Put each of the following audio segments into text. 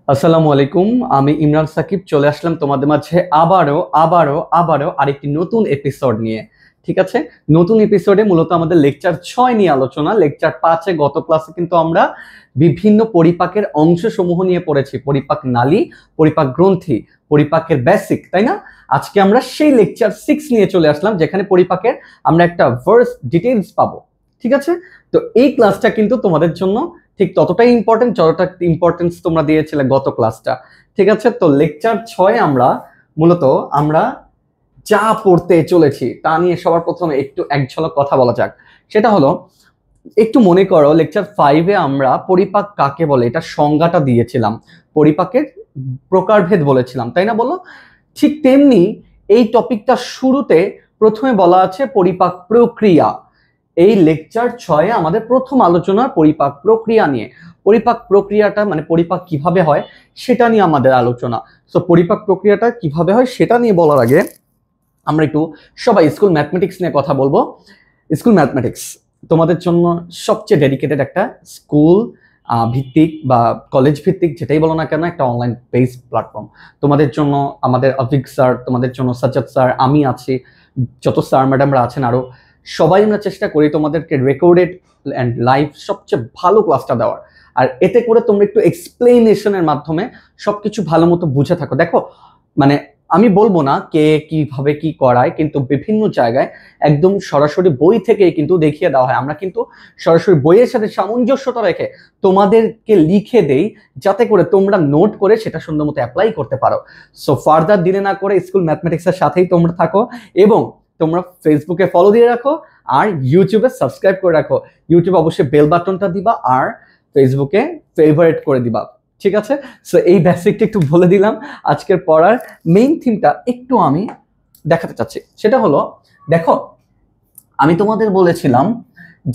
আসসালামু আলাইকুম। আমি ইমরান সাকিব চলে আসলাম তোমাদের মাঝে আবারও আরেকটি নতুন এপিসোড নিয়ে। ঠিক আছে, নতুন এপিসোডে মূলত আমাদের লেকচার 6 নিয়ে আলোচনা। লেকচার 5-এ গত ক্লাসে কিন্তু আমরা বিভিন্ন পরিপাকের অংশসমূহ নিয়ে পড়েছি, পরিপাক নালী, পরিপাক গ্রন্থি, পরিপাকের বেসিক, তাই না? আজকে আমরা সেই লেকচার 6 নিয়ে চলে আসলাম, যেখানে পরিপাকের আমরা একটা ভার্স ডিটেইলস পাবো। ঠিক আছে, তো এই ক্লাসটা কিন্তু তোমাদের জন্য ঠিক ততটাই ইম্পর্টেন্ট যতটা ইম্পর্টেন্স তোমরা দিয়েছিলে গত ক্লাসটা। ঠিক আছে, তো লেকচার 6 মূলত আমরা যা পড়তে চলেছি তা নিয়ে সবার প্রথমে একটু এক ঝলক কথা বলা যাক। সেটা হলো, একটু মনে করো লেকচার 5-এ আমরা পরিপাক কাকে বলে এটা সংজ্ঞাটা দিয়েছিলাম, পরিপাকের প্রকারভেদ বলেছিলাম, তাই না? বলো। ঠিক তেমনি এই টপিকটা শুরুতে প্রথমে বলা আছে পরিপাক প্রক্রিয়া। এই লেকচার 6-এ আমাদের প্রথম আলোচনা পরিপাক প্রক্রিয়া নিয়ে। পরিপাক প্রক্রিয়াটা মানে পরিপাক কিভাবে হয় সেটা নিয়ে আমাদের আলোচনা। সো পরিপাক প্রক্রিয়াটা কিভাবে হয় সেটা নিয়ে বলার আগে আমরা একটু সবাই স্কুল ম্যাথমেটিক্স নিয়ে কথা বলবো। স্কুল ম্যাথমেটিক্স তোমাদের জন্য সবচেয়ে ডেডিকেটেড একটা স্কুল ভিত্তিক বা কলেজ ভিত্তিক যেটাই বলো না কেন একটা অনলাইন বেসড প্ল্যাটফর্ম তোমাদের জন্য। আমাদের অভিক স্যার, তোমাদের জন্য সাজ্জাদ স্যার, আমি আছি, যত স্যার ম্যাডামরা আছেন আরো সবাই আমরা চেষ্টা করি তোমাদেরকে রেকর্ডেড অ্যান্ড লাইভ সবচেয়ে ভালো ক্লাসটা দেওয়ার। আর এতে করে তোমরা একটু এক্সপ্লেনেশনের মাধ্যমে সবকিছু ভালো মতো বুঝে থাকো। দেখো, মানে আমি বলবো না কে কিভাবে কি করায়, কিন্তু বিভিন্ন জায়গায় একদম সরাসরি বই থেকে কিন্তু দেখিয়ে দেওয়া হয়। আমরা কিন্তু সরাসরি বইয়ের সাথে সামঞ্জস্যতা রেখে তোমাদেরকে লিখে দেই, যাতে করে তোমরা নোট করে সেটা সুন্দর মতো অ্যাপ্লাই করতে পারো। সো ফার্দার দিলে না করে স্কুল ম্যাথমেটিক্সের সাথেই তোমরা থাকো, এবং তোমরা ফেসবুকে ফলো দিয়ে রাখো আর ইউটিউবে সাবস্ক্রাইব করে রাখো। ইউটিউবে অবশ্যই বেল বাটনটা দিবা আর ফেসবুকে ফেভারিট করে দিবা। ঠিক আছে, সো এই বেসিকটা একটু বলে দিলাম। আজকের পড়ার মেইন থিমটা একটু আমি দেখাতে চাচ্ছি। সেটা হলো, দেখো আমি তোমাদের বলেছিলাম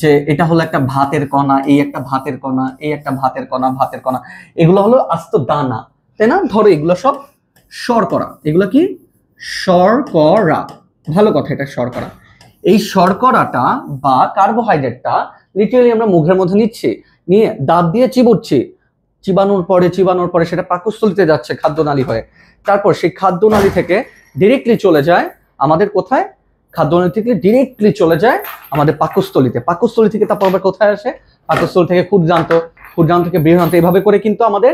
যে এটা হলো একটা ভাতের কণা, এই একটা ভাতের কণা, এই একটা ভাতের কণা, ভাতের কণা, এগুলো হলো আস্ত দানা, তাই না? ধরো এগুলো সব শর্করা। এগুলো কি? শর্করা। ভালো কথা, এটা শর্করা। এই শর্করাটা বা কার্বোহাইড্রেটটা লিটারালি আমরা মুখের মধ্যে নিচ্ছি, নিয়ে দাঁত দিয়ে চিবুচ্ছি, চিবানোর পরে সেটা পাকস্থলিতে যাচ্ছে খাদ্যনালী হয়ে। তারপর সেই খাদ্যনালী থেকে ডিরেক্টলি চলে যায় আমাদের কোথায়? খাদ্যনালী থেকে ডিরেক্টলি চলে যায় আমাদের পাকস্থলিতে। পাকস্থলী থেকে তারপর আবার কোথায় আসে? পাকস্থলী থেকে ক্ষুদ্রান্ত, ক্ষুদ্রান্ত থেকে বৃহদান্ত, এভাবে করে কিন্তু আমাদের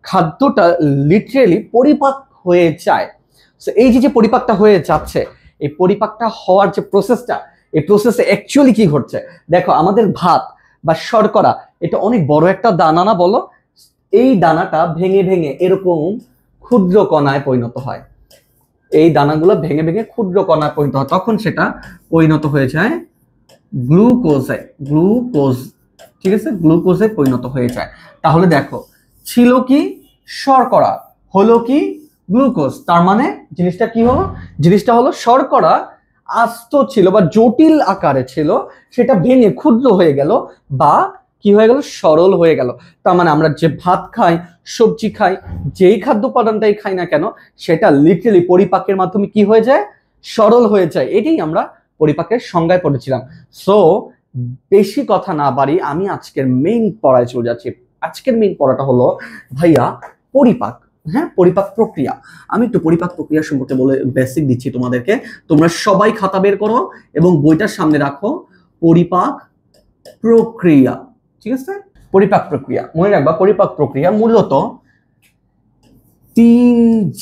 খাদ্যটা লিটারেলি পরিপাক হয়ে যায়। এই যে পরিপাকটা হয়ে যাচ্ছে, এই পরিপাকটা হওয়ার যে প্রসেসটা, এই প্রসেসে অ্যাকচুয়ালি কি ঘটছে দেখো। আমাদের ভাত বা শর্করা এটা অনেক বড় একটা দানা না, বলো? এই দানাটা ভেঙে ভেঙে এরকম ক্ষুদ্র কণায় পরিণত হয়। এই দানাগুলো ভেঙে ভেঙে ক্ষুদ্র কণায় পরিণত হয়, তখন সেটা পরিণত হয়ে যায় গ্লুকোজে। গ্লুকোজ, ঠিক আছে, গ্লুকোজে পরিণত হয়ে যায়। তাহলে দেখো, ছিল কি শর্করা, হলো কি গ্লুকোজ। তার মানে জিনিসটা কি হলো? জিনিসটা হলো শর্করা আস্ত ছিল বা জটিল আকারে ছিল, সেটা ভেঙে ক্ষুদ্র হয়ে গেল বা কি হয়ে গেল? সরল হয়ে গেল। তার মানে আমরা যে ভাত খাই, সবজি খাই, যেই খাদ্য উপাদানটাই খাই না কেন, সেটা লিটারালি পরিপাকের মাধ্যমে কি হয়ে যায়? সরল হয়ে যায়। এটাই আমরা পরিপাকের সংজ্ঞায় পড়েছিলাম। সো বেশি কথা না বাড়ি আমি আজকের মেইন পড়ায় চলে যাচ্ছি। আজকের মেইন পড়াটা হলো ভাইয়া পরিপাক। হ্যাঁ, পরিপাক প্রক্রিয়া। আমি একটু পরিপাক প্রক্রিয়া সম্পর্কে বলে বেসিক দিচ্ছি তোমাদেরকে। তোমরা সবাই খাতা বের করো এবং বইটার সামনে রাখো। পরিপাক প্রক্রিয়া, ঠিক আছে? পরিপাক প্রক্রিয়া মনে রাখবা। পরিপাক প্রক্রিয়া মূলত 3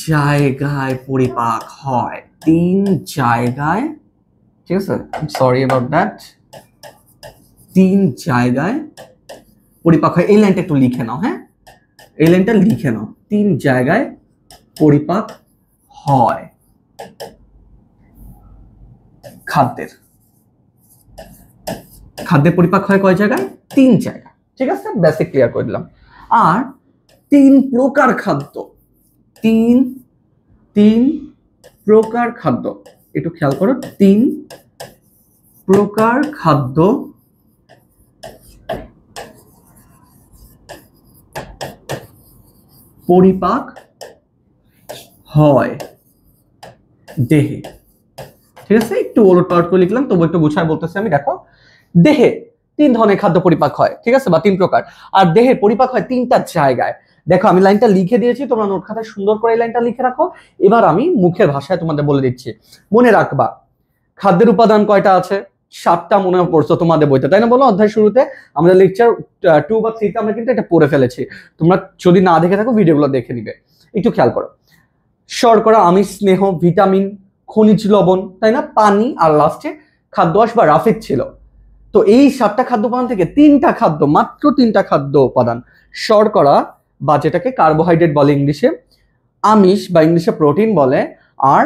জায়গায় পরিপাক হয়। 3 জায়গায়, ঠিক আছে, সরি অ্যাবাউট দ্যাট। 3 জায়গায় পরিপাক হয়। এই লাইনটা একটু লিখে নাও। হ্যাঁ, এই লাইনটা লিখে নাও। 3 জায়গায় পরিপাক হয় খাদ্যের। খাদ্যের পরিপাক হয় কয় জায়গায়? 3 জায়গায়। ঠিক আছে, বেসিক ক্লিয়ার করে দিলাম। আর 3 প্রকার খাদ্য। 3 প্রকার খাদ্য, একটু খেয়াল করো। 3 প্রকার খাদ্য পরিপাক হয় দেহে। ঠিক আছে, একটু ওলট পালট করে লিখলাম, তবু একটু গুছায় বলতেছি আমি। দেখো, দেহে 3 ধরনের খাদ্য পরিপাক হয়, ঠিক আছে, বা 3 প্রকার। আর দেহে পরিপাক হয় 3টা জায়গায়। দেখো আমি লাইনটা লিখে দিয়েছি, তোমরা নোট খাতায় সুন্দর করে এই লাইনটা লিখে রাখো। এবার আমি মুখের ভাষায় তোমাদের বলে দিচ্ছি। মনে রাখবা খাদ্যের উপাদান কয়টা আছে? 7টা মনে পড়ছো তোমাদের বইতে, তাই না? বলো, অধ্যায় শুরুতে আমাদের লেকচার 2 বা 3 তে আমরা কিন্তু এটা পড়ে ফেলেছি। তোমরা যদি না দেখে থাকো ভিডিওগুলো দেখে নিবে। একটু খেয়াল করো, শর্করা, আমিষ, স্নেহ, ভিটামিন, খনিজ লবণ, তাই না, পানি, আর লাস্টে খাদ্য আঁশ বা রাফিক ছিল। তো এই 7টা খাদ্য উপাদান থেকে 3টা খাদ্য, মাত্র 3টা খাদ্য উপাদান, শর্করা বা যেটাকে কার্বোহাইড্রেট বলে ইংলিশে, আমিষ বা ইংলিশে প্রোটিন বলে, আর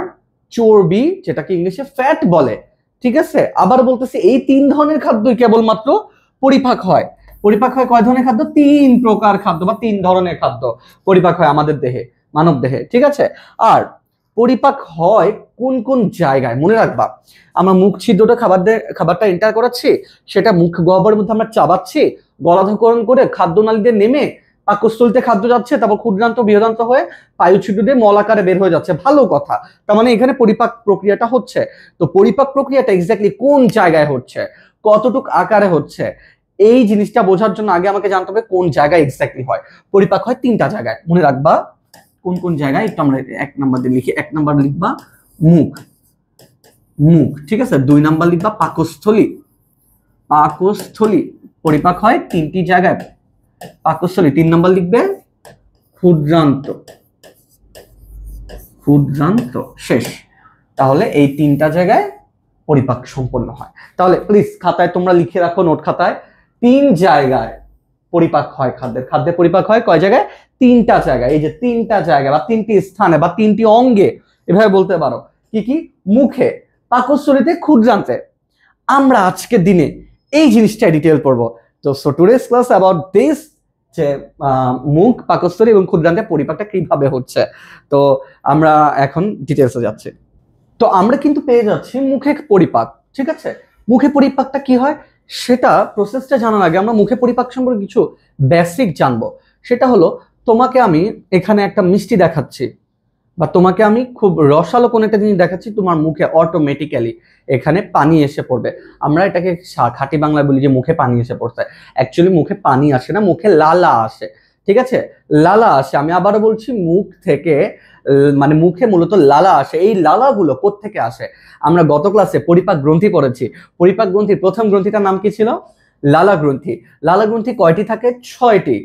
চর্বি যেটাকে ইংলিশে ফ্যাট বলে। ঠিক আছে, আবার বলতেছি এই 3 ধরনের খাদ্যই কেবলমাত্র পরিপাক হয়। পরিপাক হয় কয় ধরনের খাদ্য? 3 প্রকার খাদ্য বা 3 ধরনের খাদ্য পরিপাক হয় আমাদের দেহে, মানব দেহে। ঠিক আছে, আর পরিপাক হয় কোন কোন জায়গায় মনে রাখবা। আমরা মুখ ছিদ্রটা খাবারটা এন্টার করাচ্ছি, সেটা মুখ গহ্বরের মধ্যে আমরা চাবাচ্ছি, গলাধঃকরণ করে খাদ্যনালীতে নেমে পাকস্থলীতে খাদ্য যাচ্ছে, তারপর ক্ষুদ্রান্ত বৃহদান্ত হয়ে পায়ুছিদ্র দিয়ে মল আকারে বের হয়ে যাচ্ছে। ভালো কথা, তার মানে এখানে পরিপাক প্রক্রিয়াটা হচ্ছে। তো পরিপাক প্রক্রিয়াটা এক্স্যাক্টলি কোন জায়গায় হচ্ছে, কতটুক আকারে হচ্ছে, এই জিনিসটা বোঝার জন্য আগে আমাকে জানতে হবে কোন জায়গায় এক্স্যাক্টলি হয়। পরিপাক হয় 3টা জায়গায়, মনে রাখবা কোন কোন জায়গায়। একটু আমরা 1 নাম্বার দিয়ে লিখি। 1 নাম্বার লিখবা মুখ, মুখ। ঠিক আছে, 2 নাম্বার লিখবা পাকস্থলী, পাকস্থলী। পরিপাক হয় 3টি জায়গায়, পাকস্থলী। 3 নাম্বার লিখবে ক্ষুদ্রান্ত, ক্ষুদ্রান্ত। শেষ। তাহলে এই 3টা জায়গায় পরিপাক সম্পন্ন হয়। তাহলে প্লিজ খাতায় তোমরা লিখে রাখো, নোট খাতায়, 3 জায়গায় পরিপাক হয় খাদ্যের। খাদ্যের পরিপাক হয় কয় জায়গায়? 3টা জায়গায়। এই যে 3টা জায়গা বা 3টি স্থানে বা 3টি অঙ্গে, এভাবে বলতে পারো। কি কি? মুখে, পাকস্থলীতে, ক্ষুদ্রান্তে। আমরা আজকের দিনে এই জিনিসটা ডিটেইল পড়বো। তো so today's class about this, যে মুখ, পাকস্থলী এবং ক্ষুদ্রান্তে পরিপাকটা কিভাবে হচ্ছে। তো আমরা এখন ডিটেইলসে যাচ্ছি। তো আমরা কিন্তু পেয়ে যাচ্ছি মুখে পরিপাক। ঠিক আছে, মুখে পরিপাকটা কি হয় সেটা প্রসেসটা জানার আগে আমরা মুখে পরিপাক সম্পর্কে কিছু বেসিক জানবো। সেটা হলো, তোমাকে আমি এখানে একটা মিষ্টি দেখাচ্ছি বা তোমাকে আমি খুব রসালো কোন একটা জিনিস দেখাচ্ছি, তোমার মুখে অটোমেটিক্যালি এখানে পানি এসে পড়বে। আমরা এটাকে খাঁটি বাংলায় বলি যে মুখে পানি এসে পড়ছে। অ্যাকচুয়ালি মুখে পানি আসে না, মুখে লালা আসে। ঠিক আছে, লালা আসে। আমি আবারও বলছি, মুখ থেকে মানে মুখে মূলত লালা আসে। এই লালাগুলো কোত্থেকে আসে? আমরা গত ক্লাসে পরিপাক গ্রন্থি পড়েছি। পরিপাক গ্রন্থির প্রথম গ্রন্থিটার নাম কি ছিল? লালা গ্রন্থি। লালা গ্রন্থি কয়টি থাকে? 6টি।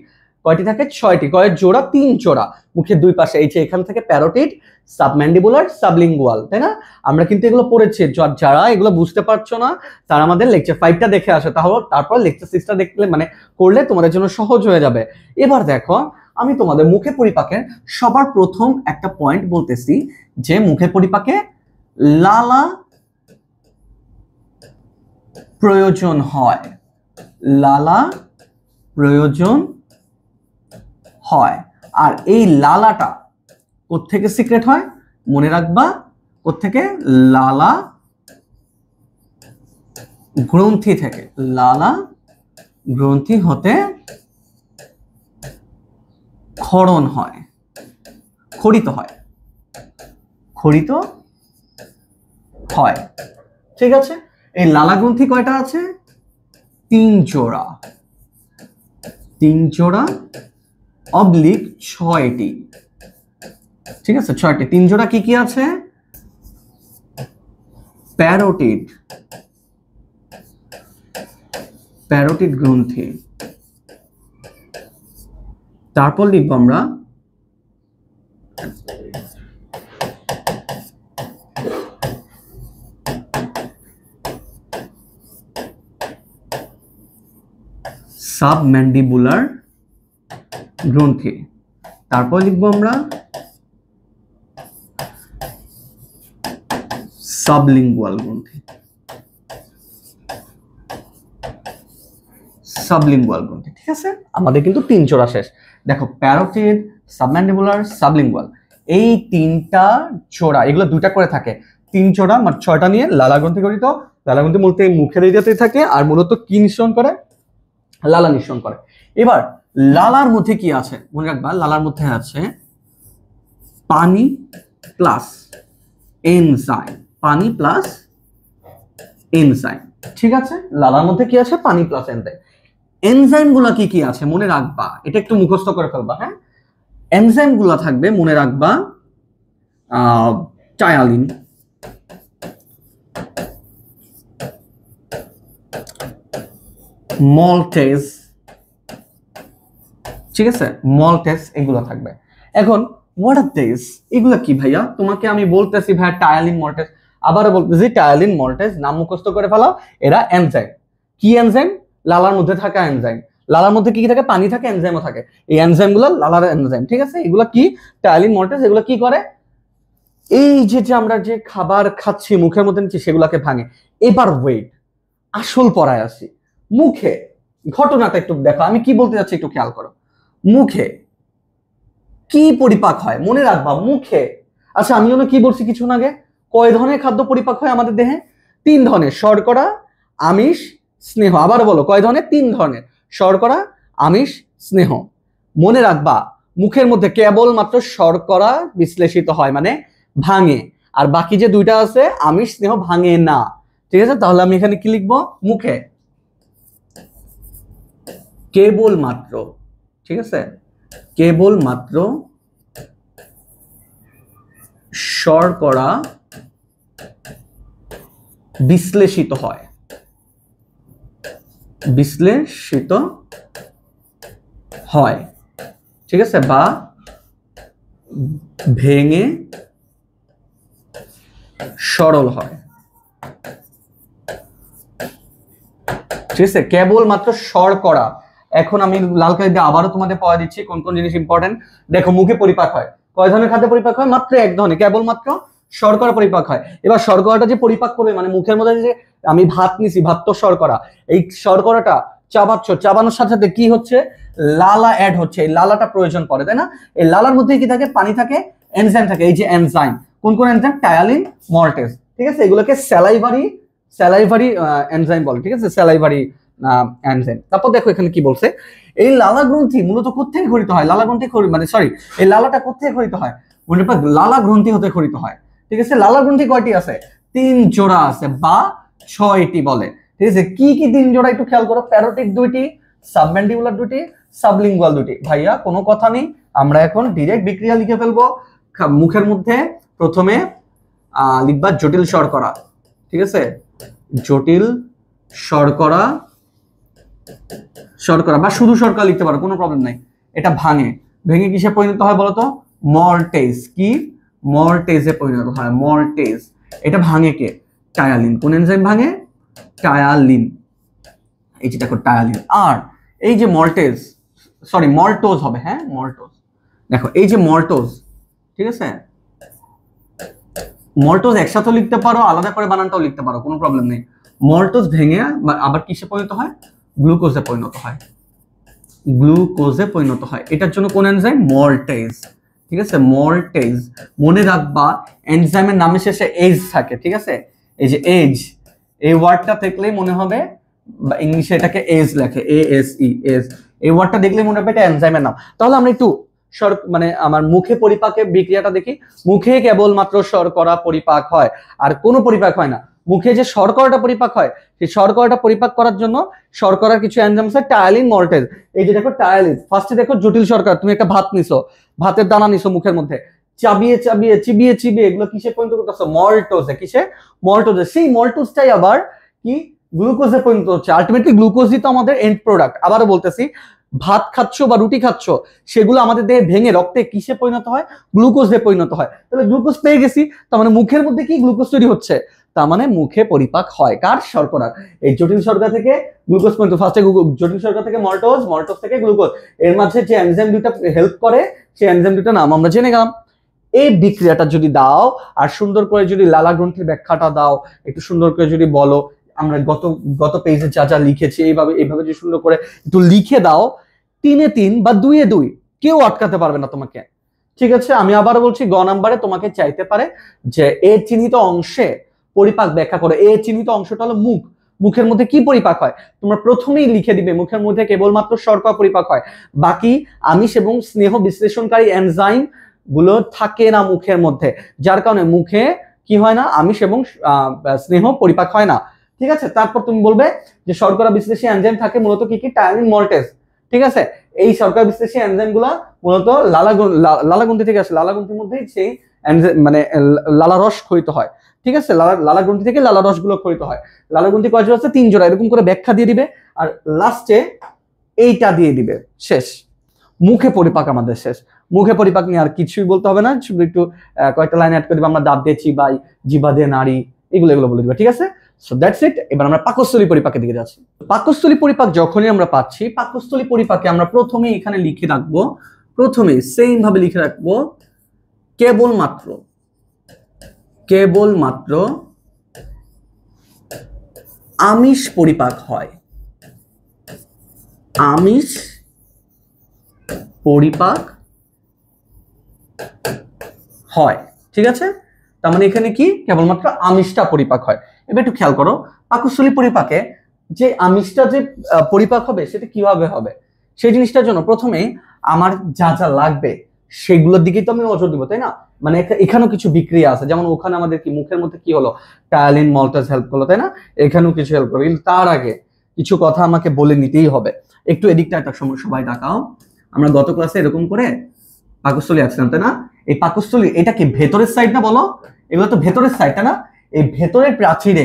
কয়টি থাকে? 6টি। কয়েক জোড়া? 3 জোড়া। মুখের 2 পাশে। এই যে এখান থেকে প্যারোটিড, সাবম্যান্ডিবুলার, সাবলিঙ্গুয়াল, তাই না? আমরা কিন্তু এগুলো পড়েছি। যারা এগুলো বুঝতে পারছো না তারা আমাদের লেকচার 5টা দেখে আসে, তাহলে তারপর লেকচার 6টা দেখলে মানে করলে তোমাদের জন্য সহজ হয়ে যাবে। এবার দেখো, আমি তোমাদের মুখে পরিপাকের সবার প্রথম একটা পয়েন্ট বলতেছি, যে মুখে পরিপাকে লালা প্রয়োজন হয়। লালা প্রয়োজন হয়। আর এই লালাটা কোত্থেকে সিক্রেট হয়? মনে রাখবা, কোত্থেকে? লালা গ্রন্থি থেকে। লালা গ্রন্থি হতে ক্ষরণ হয়, ক্ষরিত হয়, ক্ষরিত হয়। ঠিক আছে, এই লালা গ্রন্থি কয়টা আছে? 3 জোড়া। 3 জোড়া অবলিক 6টি। ঠিক আছে, 6টি। 3 জোড়া কি কি আছে? প্যারোটিড, প্যারোটিড গ্রন্থি। তারপর লিখব আমরা সাবম্যান্ডিবুলার গ্রন্থি। তারপর লিখব আমরা সাবলিঙ্গুয়াল গ্রন্থি। সাবলিঙ্গুয়াল গ্রন্থি। ঠিক আছে, আমাদের কিন্তু 3 জোড়া শেষ। দেখো, প্যারোটিড, সাবম্যান্ডিবুলার, সাবলিঙ্গুয়াল, এই 3টা জোড়া, এগুলো 2টা করে থাকে। 3 জোড়া মানে 6টা নিয়ে লালা গ্রন্থি গঠিত। লালা গ্রন্থি মূলত এই মুখের এরিয়াতে থাকে, আর মূলত কি নিঃসরণ করে? লালা নিঃসরণ করে। এবার লালার মধ্যে কি আছে? মনে রাখবা, লালার মধ্যে আছে পানি প্লাস এনজাইম। পানি প্লাস এনজাইম। ঠিক আছে, লালার মধ্যে কি আছে? পানি প্লাস এনজাইম। এনজাইম গুলা কি কি আছে মনে রাখবা, এটা একটু মুখস্থ করে ফেলবা। হ্যাঁ, এনজাইম গুলা থাকবে মনে রাখবা টায়ালিন, মল্টেজ, ঠিক আছে, মল্টেজ এগুলো থাকবে। এখন হোয়াট আর দিস, এগুলো কি ভাইয়া? তোমাকে আমি বলতেছি ভাইয়া টায়ালিন মল্টেজ, আবারও বলতেছি টায়ালিন মল্টেজ, নাম মুখস্থ করে ফেলাও। এরা এনজাইম। কি এনজাইম? লালার মধ্যে থাকা এনজাইম। লালার মধ্যে কি থাকে? পানি থাকে, এনজাইমও থাকে। এই এনজাইম গুলো লালার এনজাইম, ঠিক আছে। এগুলো কি? Ptyalin maltase. এগুলো কি করে? এই যে আমরা যে খাবার খাচ্ছি মুখের মধ্যে নিচ্ছি সেগুলোকে ভাঙে। এবার ওয়েট, আসল পড়ায় আসি। মুখে ঘটনাটা একটু দেখো, আমি কি বলতে যাচ্ছি একটু খেয়াল করো। মুখে কি পরিপাক হয়? মনে রাখবা মুখে। আচ্ছা, আমি যেন কি বলছি কিছুক্ষণ আগে, কয় ধরনের খাদ্য পরিপাক হয় আমাদের দেহে? 3 ধরনের, শর্করা, আমিষ, স্নেহ। আবার বলো, কয় ধরনের? 3 ধরনের, শর্করা, আমিষ, স্নেহ। মনে রাখবা মুখের মধ্যে কেবলমাত্র শর্করা বিশ্লেষিত হয়, মানে ভাঙে, আর বাকি যে 2টা আছে আমিষ, স্নেহ, ভাঙে না। ঠিক আছে, তাহলে আমি এখানে কি লিখবো? মুখে কেবলমাত্র, ঠিক আছে, কেবলমাত্র শর্করা বিশ্লেষিত হয়, বিশ্লেষিত হয়, ঠিক আছে, বা ভেঙে সরল হয়, ঠিক আছে, কেবলমাত্র শর্করা। এখন আমি লাল কালি দিয়ে আবারও তোমাদের পড়া দিচ্ছি কোন কোন জিনিস ইম্পর্টেন্ট। দেখো, মুখে পরিপাক হয়, কয় ধরনের খাদ্য পরিপাক হয়? মাত্র 1 ধরনের, কেবলমাত্র শর্করা পরিপাক হয়। এবার শর্করাটা যে পরিপাক করবে, মানে মুখের মধ্যে যে আমি ভাত নিছি, ভাত তো শর্করা, এই শর্করাটা চাবাচ্ছ, চাবানোর সাথে সাথে কি হচ্ছে? লালা অ্যাড হচ্ছে। এই লালাটা প্রয়োজন পড়ে, তাই না? এই লালার মধ্যে কি থাকে? পানি থাকে, এনজাইম থাকে। এই যে এনজাইম, কোন কোন এনজাইম? টায়ালিন, মল্টেজ, ঠিক আছে। এগুলোকে স্যালাইভারি এনজাইম বলে, ঠিক আছে, স্যালাইভারি এনজাইম। তারপর দেখো এখানে কি বলছে, এই লালা গ্রন্থি মূলত কোত্থেকে খরিত হয়? লালা গ্রন্থি মানে সরি, এই লালাটা কোত্থেকে খরিত হয়? মনে রাখবা লালা গ্রন্থি হতে খরিত হয়, ঠিক আছে। লালা গ্রন্থি কয়টি আছে? 3 জোড়া আছে, বা 6টি বলে, ঠিক আছে। কি কি 3 জোড়া একটু খেয়াল করো। প্যারোটিড 2টি, সাবম্যান্ডিবুলার 2টি, সাবলিঙ্গুয়াল 2টি। ভাইয়া কোনো কথা নেই, আমরা এখন ডিরেক্ট বিক্রিয়া লিখে ফেলবো। মুখের মধ্যে প্রথমে লিখবা জটিল শর্করা, ঠিক আছে, জটিল শর্করা, শর্করা বা শুধু শর্করা লিখতে পারো, কোনো প্রবলেম নাই। এটা ভাঙে, ভেঙে কিসে পরিণত হয় বলতো? মল্টেজ। কি? মল্টেজে পরিণত হয়, মল্টেজ। এটা ভাঙে কে? টায়ালিন। কোন এনজাইম ভাঙে? টায়ালিন। এই যে দেখো টায়ালিন। আর এই যে মল্টেজ, সরি মল্টোজ হবে, হ্যাঁ মল্টোজ। দেখো এই যে মল্টোজ, ঠিক আছে, মল্টোজ একসাথে লিখতে পারো, আলাদা করে বানানটাও লিখতে পারো, কোনো প্রবলেম নেই। মল্টোজ ভেঙে আবার কিসে পরিণত হয়? গ্লুকোজে পরিণত হয়, গ্লুকোজে পরিণত হয়। এটার জন্য কোন এনজাইম? মল্টেজ, ঠিক আছে, মল্টেজ। মনে রাখবা এনজাইমের নামের শেষে এজ থাকে, ঠিক আছে। এই যে এজ, এই ওয়ার্ডটা দেখলেই মনে হবে, ইংলিশে এটাকে এজ লেখে, ASE, এজ। এই ওয়ার্ডটা দেখলেই মনে হবে এটা এনজাইমের নাম। তাহলে আমরা একটু মানে আমার মুখে পরিপাকের বিক্রিয়াটা দেখি। মুখে কেবলমাত্র শর্করা পরিপাক হয়, আর কোনো পরিপাক হয় না। মুখে যে শর্করাটা পরিপাক হয়, সেই শর্করাটা পরিপাক করার জন্য শর্করার কিছু এনজাইম আছে, টায়ালিন, মল্টেজ। এই যে দেখো টায়ালিন, ফার্স্টে দেখো জটিল শর্করা। তুমি একটা ভাত নিছো, ভাতের দানা নিছো মুখের মধ্যে, চাবিয়ে চাবিয়ে চিবিয়ে চিবিয়ে এগুলো কিসে পরিণত করতেছো? মল্টোজে। কিসে? মল্টোজে। সেই মল্টোজটাই আবার কি গ্লুকোজে পরিণত হচ্ছে। আলটিমেটলি গ্লুকোজই তো আমাদের এন্ড প্রোডাক্ট। আবারও বলতেছি, ভাত খাচ্ছ বা রুটি খাচ্ছ, সেগুলো আমাদের দেহে ভেঙে রক্তে কিসে পরিণত হয়? গ্লুকোজে পরিণত হয়। তাহলে গ্লুকোজ পেয়ে গেছি, তার মানে মুখের মধ্যে কি গ্লুকোজ তৈরি হচ্ছে, তার মানে মুখে পরিপাক হয় কার? শর্করা। এই জটিল শর্করা থেকে গ্লুকোজ পর্যন্ত, ফার্স্টে জটিল শর্করা থেকে মল্টোজ, মল্টোজ থেকে গ্লুকোজ। এর মাঝে যে এনজাইম দুটো হেল্প করে, সেই এনজাইম দুটোর নাম আমরা জেনে গেলাম। এই বিক্রিয়াটা যদি দাও, আর সুন্দর করে যদি লালা গ্রন্থির ব্যাখ্যাটা দাও, একটু সুন্দর করে যদি বলো, আমরা গত পেজে যা যা লিখেছি এইভাবে যদি সুন্দর করে একটু লিখে দাও, 3-এ 3 বা 2-এ 2, কেউ আটকাতে পারবে না তোমাকে, ঠিক আছে। আমি আবার বলছি, গ নাম্বারে তোমাকে চাইতে পারে যে এ চিহ্নিত অংশে পরিপাক ব্যাখ্যা করো। এ চিহ্নিত অংশটা হলো মুখ। মুখের মধ্যে কি পরিপাক হয়? তোমরা প্রথমেই লিখে দিবে মুখের মধ্যে কেবলমাত্র শর্করা পরিপাক হয়, বাকি আমিষ এবং স্নেহ বিশ্লেষণকারী এনজাইম গুলো থাকে না মুখের মধ্যে, যার কারণে মুখে কি হয় না? আমিষ এবং স্নেহ পরিপাক হয় না, ঠিক আছে। তারপর তুমি বলবে যে শর্করা বিশ্লেষী এনজাইম থাকে মূলত কি কি? টায়ালিন, মল্টেজ, ঠিক আছে। এই শর্করা বিশ্লেষী এনজাইমগুলো মূলত লালাগ্রন্থি থেকে আসে। লালাগ্রন্থির মধ্যেই সেই মানে লালারস ক্ষরিত হয়। ঠিক আছে, লালাগ্রন্থি থেকে লালারস গুলো ক্ষরিত হয়। লালাগ্রন্থি কয় জোড়া আছে? 3 জোড়া। এরকম করে ব্যাখ্যা দিয়ে দিবে আর লাস্টে এইটা দিয়ে দিবে, শেষ। মুখে পরিপাক আমাদের শেষ। মুখে পরিপাক নিয়ে আর কিছুই বলতে হবে না, শুধু একটু কয়েকটা লাইন অ্যাড করে দিবে, আমরা দাঁত দিয়ে চিবাই, জিহ্বা দিয়ে নাড়ি, এগুলো বলে দিবে। ঠিক আছে, সো দ্যাটস ইট। এবার আমরা পাকস্থলী পরিপাকের দিকে যাচ্ছি। পাকস্থলী পরিপাক যখনই আমরা পাচ্ছি, পাকস্থলী পরিপাকে আমরা প্রথমেই এখানে লিখে রাখবো, প্রথমেই সেম ভাবে লিখে রাখবো কেবলমাত্র আমিষ পরিপাক হয়। আমিষ পরিপাক হয়। ঠিক আছে, তার মানে এখানে কি কেবলমাত্র আমিষটা পরিপাক হয়। এবার একটু খেয়াল করো, পাকস্থলী পরিপাকে যে আমিষটা যে পরিপাক হবে সেটা কিভাবে হবে, সেই জিনিসটার জন্য প্রথমে আমার যা যা লাগবে সেগুলোর দিকেই তো আমি নজর দিব, তাই না? মানে এখানেও কিছু বিক্রিয়া আছে, যেমন ওখানে আমাদের কি মুখের মধ্যে কি হলো, টায়ালিন মল্টাস হেল্প করলো, তাই না? এখানেও কিছু হেল্প করবে, কিন্তু তার আগে কিছু কথা আমাকে বলে নিতেই হবে। একটু এদিকটা একটা সময় সবাই তাকাও। আমরা গত ক্লাসে এরকম করে পাকস্থলী আসছিলাম, তাই না? এই পাকস্থলী এটা কি ভেতরের সাইড না বলো? এগুলো তো ভেতরের সাইড, তাই না? এই ভেতরের প্রাচীরে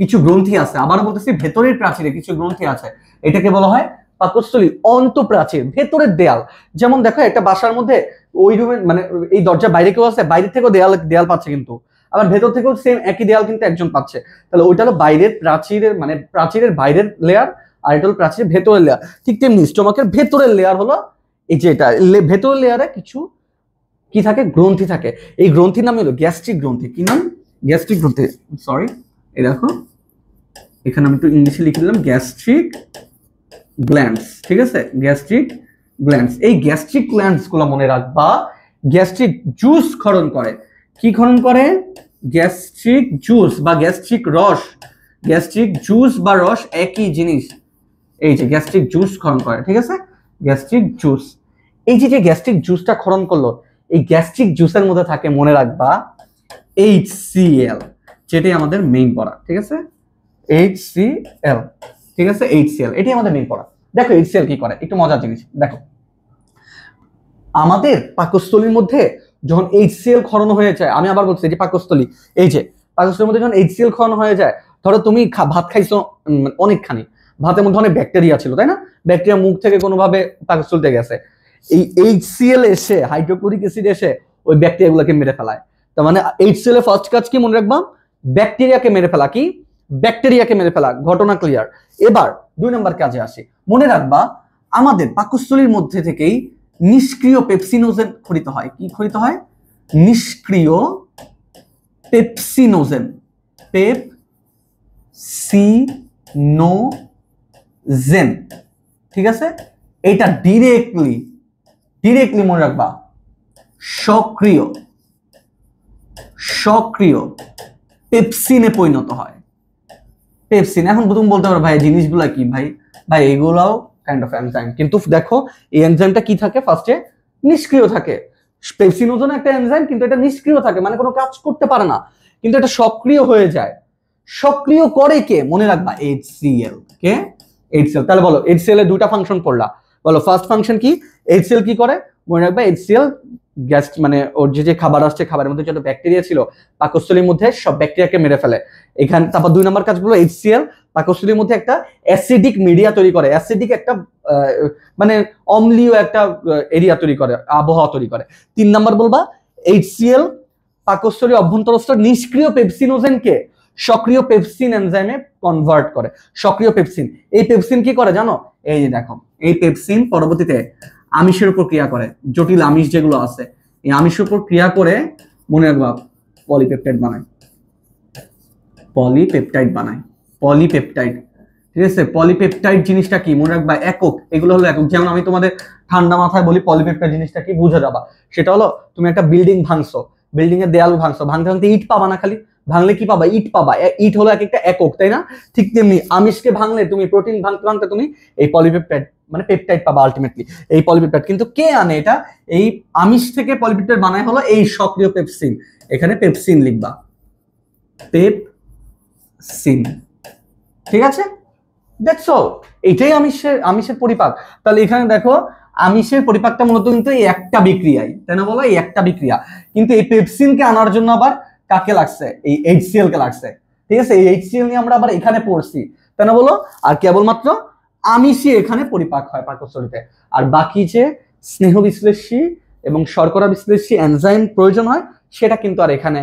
কিছু গ্রন্থি আছে, আবার বলতেছি ভেতরের প্রাচীরে কিছু গ্রন্থি আছে, এটাকে বলা হয় পাকস্থলী অন্তঃপ্রাচীর, ভেতরের দেয়াল। যেমন দেখো একটা বাসার মধ্যে ওই রুমে মানে এই দরজা বাইরে কেউ আছে, বাইরে থেকেও দেয়াল পাচ্ছে, কিন্তু আবার ভেতর থেকেও সেম একই দেয়াল কিন্তু একজন পাচ্ছে। তাহলে ওইটা হলো বাইরের প্রাচীরের মানে প্রাচীরের বাইরের লেয়ার, আর এটা হলো প্রাচীরের ভেতরের লেয়ার। ঠিক তেমনি স্টোমাকের ভেতরের লেয়ার হলো এই যে এটা, ভেতরের লেয়ারে কিছু কি থাকে, গ্রন্থি থাকে। এই গ্রন্থির নাম হলো গ্যাস্ট্রিক গ্রন্থি। কি নাম? গ্যাস্ট্রিক গ্রন্থি। সরি, এই দেখো এখানে আমি একটু ইংলিশে লিখে দিলাম গ্যাস্ট্রিক গ্ল্যান্ডস। ঠিক আছে, গ্যাস্ট্রিক গ্ল্যান্ডস। এই গ্যাস্ট্রিক গ্ল্যান্ডস গুলো মনে রাখবা গ্যাস্ট্রিক জুস ক্ষরণ করে। কি ক্ষরণ করে? গ্যাস্ট্রিক জুস বা গ্যাস্ট্রিক রস। গ্যাস্ট্রিক জুস বা রস একই জিনিস। এই যে গ্যাস্ট্রিক জুস ক্ষরণ করে। ঠিক আছে, গ্যাস্ট্রিক জুস। এই যে গ্যাস্ট্রিক জুসটা ক্ষরণ করলো, এই গ্যাস্ট্রিক জুসের মধ্যে থাকে মনে রাখবা HCl, যেটাই আমাদের মেইন পড়া। ঠিক আছে, HCl। ঠিক আছে, HCl এটাই আমাদের মেইন পড়া। দেখো HCl কি করে, একটু মজার জিনিস দেখো। আমাদের পাকস্থলীর মধ্যে যখন HCl ক্ষরণ হয়ে যায়, আমি আবার বলছি যে পাকস্থলী, এই যে পাকস্থলীর মধ্যে যখন HCl ক্ষরণ হয়ে যায়, ধরো তুমি ভাত খাইছো অনেকখানি, ভাতের মধ্যে অনেক ব্যাকটেরিয়া ছিল, তাই না? ব্যাকটেরিয়া মুখ থেকে কোনোভাবে পাকস্থলীতে গেছে, এই HCl এসে, হাইড্রোক্লোরিক অ্যাসিড এসে ওই ব্যাকটেরিয়াগুলোকে মেরে ফেলায়। তার মানে HCl এর ফার্স্ট কাজ কি মনে রাখবা? ব্যাকটেরিয়াকে মেরে ফেলা। কি? ব্যাকটেরিয়াকে মেরে ফেলা। ঘটনা ক্লিয়ার। এবার 2 নম্বর কাজে আসি। মনে রাখবা আমাদের পাকস্থলীর মধ্যে থেকেই নিষ্ক্রিয় পেপসিনোজেন ক্ষরিত হয়। কি ক্ষরিত হয়? নিষ্ক্রিয় পেপসিনোজেন। পেপসিনোজেন। ঠিক আছে, এটা ডিরেক্টলি মনে রাখবা সক্রিয় পেপসিনে পরিণত হয়। পেপসিন। এখন তুমি বলতে পারো ভাই জিনিসগুলা কি? ভাই এগুলাও কাইন্ড অফ এনজাইম, কিন্তু দেখো এই এনজাইমটা কি থাকে, ফার্স্টে নিষ্ক্রিয় থাকে। পেপসিনোজেন একটা এনজাইম, কিন্তু এটা নিষ্ক্রিয় থাকে, মানে কোনো কাজ করতে পারে না, কিন্তু এটা সক্রিয় হয়ে যায়। সক্রিয় করে কে? মনে রাখবা HCl। কে? HCl। তাহলে বলো HCl এর 2টা ফাংশন পড়লা, বলো ফার্স্ট ফাংশন কি? HCl কি করে? মনে রাখবা HCl গ্যাস মানে ওর যে খাবার আসছে, খাবারের মধ্যে যত ব্যাকটেরিয়া ছিল পাকস্থলীর মধ্যে সব ব্যাকটেরিয়াকে মেরে ফেলে। এখানে তারপর 2 নম্বর কাজ হলো HCl পাকস্থলীর মধ্যে একটা অ্যাসিডিক মিডিয়া তৈরি করে, অ্যাসিডিক একটা মানে অম্লীয় একটা এরিয়া তৈরি করে, আবহাওয়া তৈরি করে। 3 নম্বর বলবা HCl পাকস্থলীর অভ্যন্তরস্থ নিষ্ক্রিয় পেপসিনোজেনকে সক্রিয় পেপসিন এনজাইমে কনভার্ট করে। সক্রিয় পেপসিন, এই পেপসিন কি করে জানো? এই যে দেখো, এই পেপসিন পরবর্তীতে আমিষের উপর ক্রিয়া করে। জটিল আমিষ যেগুলো আছে, এই আমিষের উপর ক্রিয়া করে মনে রাখবা পলিপেপটাইড বানায়। পলিপেপটাইড। ঠিক আছে, পলিপেপটাইড জিনিসটা কি মনে রাখবা? একক। এগুলো হলো একক। যেমন আমি তোমাদের ঠান্ডা মাথায় বলি পলিপেপটাইড জিনিসটা কি, বুঝে যাবা। সেটা হলো তুমি একটা বিল্ডিং ভাঙছো, বিল্ডিং এর দেয়াল ভাঙছো, ভাঙতে ইট পাবা না, খালি ভাঙলে কি পাবা? ইট পাবা। ইট হলো একটা একক, তাই না? ঠিক তেমনি আমিষকে ভাঙলে তুমি প্রোটিন ভাঙতে তুমি এই পলিপেপটাইড মানে পেপটাইড পাবা আলটিমেটলি, এই পলিপেপটাইড। কিন্তু কে আনে এটা? এই আমিষ থেকে পলিপেপটাইড বানায় হলো এই সক্রিয় পেপসিন। এখানে পেপসিন লিখবা, পেপসিন। ঠিক আছে, দ্যাটস অল। এটাই আমিষের পরিপাক। তাহলে এখানে দেখো আমিষের পরিপাকটা মূলত কিন্তু এই একটা বিক্রিয়াই, তাই না বলো, এই একটা বিক্রিয়া। কিন্তু এই পেপসিনকে আনার জন্য আবার কাকে লাগছে, এই HCl কে লাগছে। ঠিক আছে, এই HCl নিয়ে আমরা আবার এখানে পড়ছি, তাই না বলো। আর কেবলমাত্র আমিষই এখানে পরিপাক হয় পাকস্থলীতে, আর বাকি যে স্নেহ বিশ্লেষী এবং শর্করা বিশ্লেষী এনজাইম প্রয়োজন হয় সেটা কিন্তু আর এখানে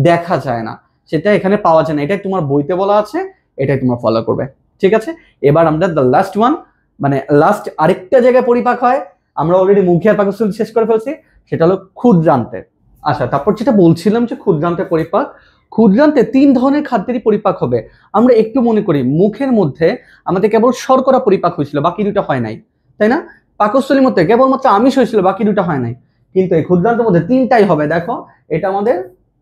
দেখা যায় না, সেটা এখানে পাওয়া যায় না। এটাই তোমার বইতে বলা আছে, এটাই তোমরা ফলো করবে। ঠিক আছে, এবার আমরা দ্য লাস্ট ওয়ান, মানে লাস্ট আরেকটা জায়গায় পরিপাক হয়, আমরা অলরেডি মুখে আর পাকস্থলী শেষ করে ফেলছি, সেটা হলো ক্ষুদ্রান্তে। আচ্ছা, তারপর যেটা বলছিলাম যে ক্ষুদ্রান্তে পরিপাক, ক্ষুদ্রান্তে 3 ধরনের খাদ্যেরই পরিপাক হবে। আমরা একটু মনে করি মুখের মধ্যে আমাদের কেবল শর্করা পরিপাক হয়েছিল, বাকি দুটো হয় নাই, তাই না। পাকস্থলীর মধ্যে কেবলমাত্র আমিষ হয়েছিল, বাকি দুটো হয় নাই। কিন্তু এই ক্ষুদ্রান্তের মধ্যে 3টাই হবে। দেখো এটা আমাদের,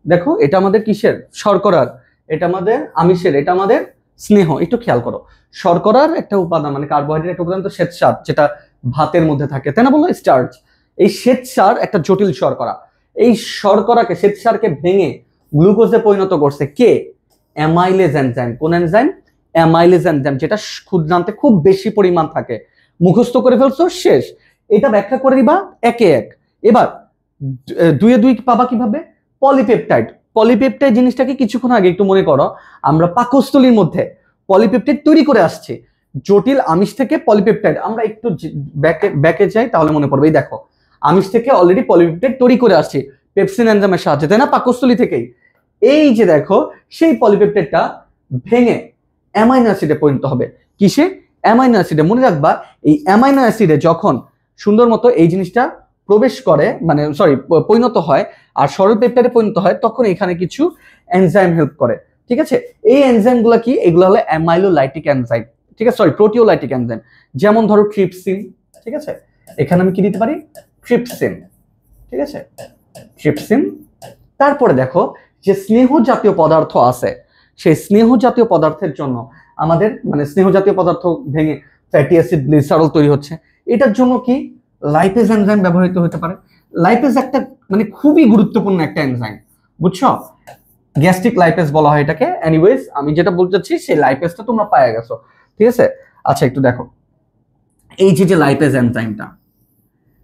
দেখো এটা আমাদের কিসের, শর্করার, এটা আমাদের আমিষের, এটা আমাদের স্নেহ। একটু খেয়াল করো, শর্করার একটা উপাদান মানে কার্বোহাইড্রেট একটা উপাদান তো শ্বেতসার, যেটা ভাতের মধ্যে থাকে, তাই না বলো, স্টার্চ। এই শ্বেতসার একটা জটিল শর্করা, এই শর্করাকে শ্বেতসারকে ভেঙে গ্লুকোজে পরিণত করছে কে, অ্যামাইলেজ এনজাইম। কোন এনজাইম, অ্যামাইলেজ এনজাইম, যেটা ক্ষুদ্রান্তে খুব বেশি পরিমাণ থাকে। মুখস্থ করে ফেলছো, শেষ। এটা ব্যাখ্যা করে দিবা একে এক। এবার 2 পাবা কিভাবে, পলিপেপটাইড। পলিপেপটাইড জিনিসটাকে কিছুক্ষণ আগে একটু মনে করো, আমরা পাকস্থলীর মধ্যে পলিপেপটাইড তৈরি করে আসছি, জটিল আমিষ থেকে পলিপেপটাইড। আমরা একটু ব্যাকে যাই, তাহলে মনে পড়বে। এই দেখো, আমিষ থেকে অলরেডি পলিপেপটাইড তৈরি করে আসছি পেপসিন এনজাইমের সাহায্যে, তাই না, পাকস্থলী থেকেই। এই যে দেখো, সেই পলিপেপটাইডটা ভেঙে অ্যামাইনো অ্যাসিডে পরিণত হবে। কিসে, অ্যামাইনো অ্যাসিডে। মনে রাখবা, এই অ্যামাইনো অ্যাসিডে যখন সুন্দর মতো এই জিনিসটা প্রবেশ করে, মানে সরি পরিণত হয়, আর সরল পেপটাইডে পরিণত হয়, তখন এখানে কিছু এনজাইম হেল্প করে। ঠিক আছে, এই এনজাইমগুলো কি, এগুলো হলো অ্যামাইলোলাইটিক এনজাইম। ঠিক আছে, সরি প্রোটিওলাইটিক এনজাইম। যেমন ধরো ট্রিপসিন। ঠিক আছে, এখানে আমি কি দিতে পারি, ট্রিপসিন। ঠিক আছে, ট্রিপসিন। তারপরে দেখো যে স্নেহ জাতীয় পদার্থ আছে, সেই স্নেহ জাতীয় পদার্থের জন্য আমাদের মানে স্নেহ জাতীয় পদার্থ ভেঙে ফ্যাটি অ্যাসিড, গ্লিসারল তৈরি হচ্ছে। এটার জন্য কি লাইপেজ এনজাইম ব্যবহৃত হতে পারে। লাইপেজ একটা মানে খুবই গুরুত্বপূর্ণ একটা এনজাইম, বুঝছো, গ্যাস্ট্রিক লাইপেজ বলা হয় এটাকে। এনিওয়েজ, আমি যেটা বলতে চাচ্ছি সেই লাইপেজটা তোমরা পাওয়া গেছো। ঠিক আছে, আচ্ছা একটু দেখো, এই যে লাইপেজ এনজাইমটা,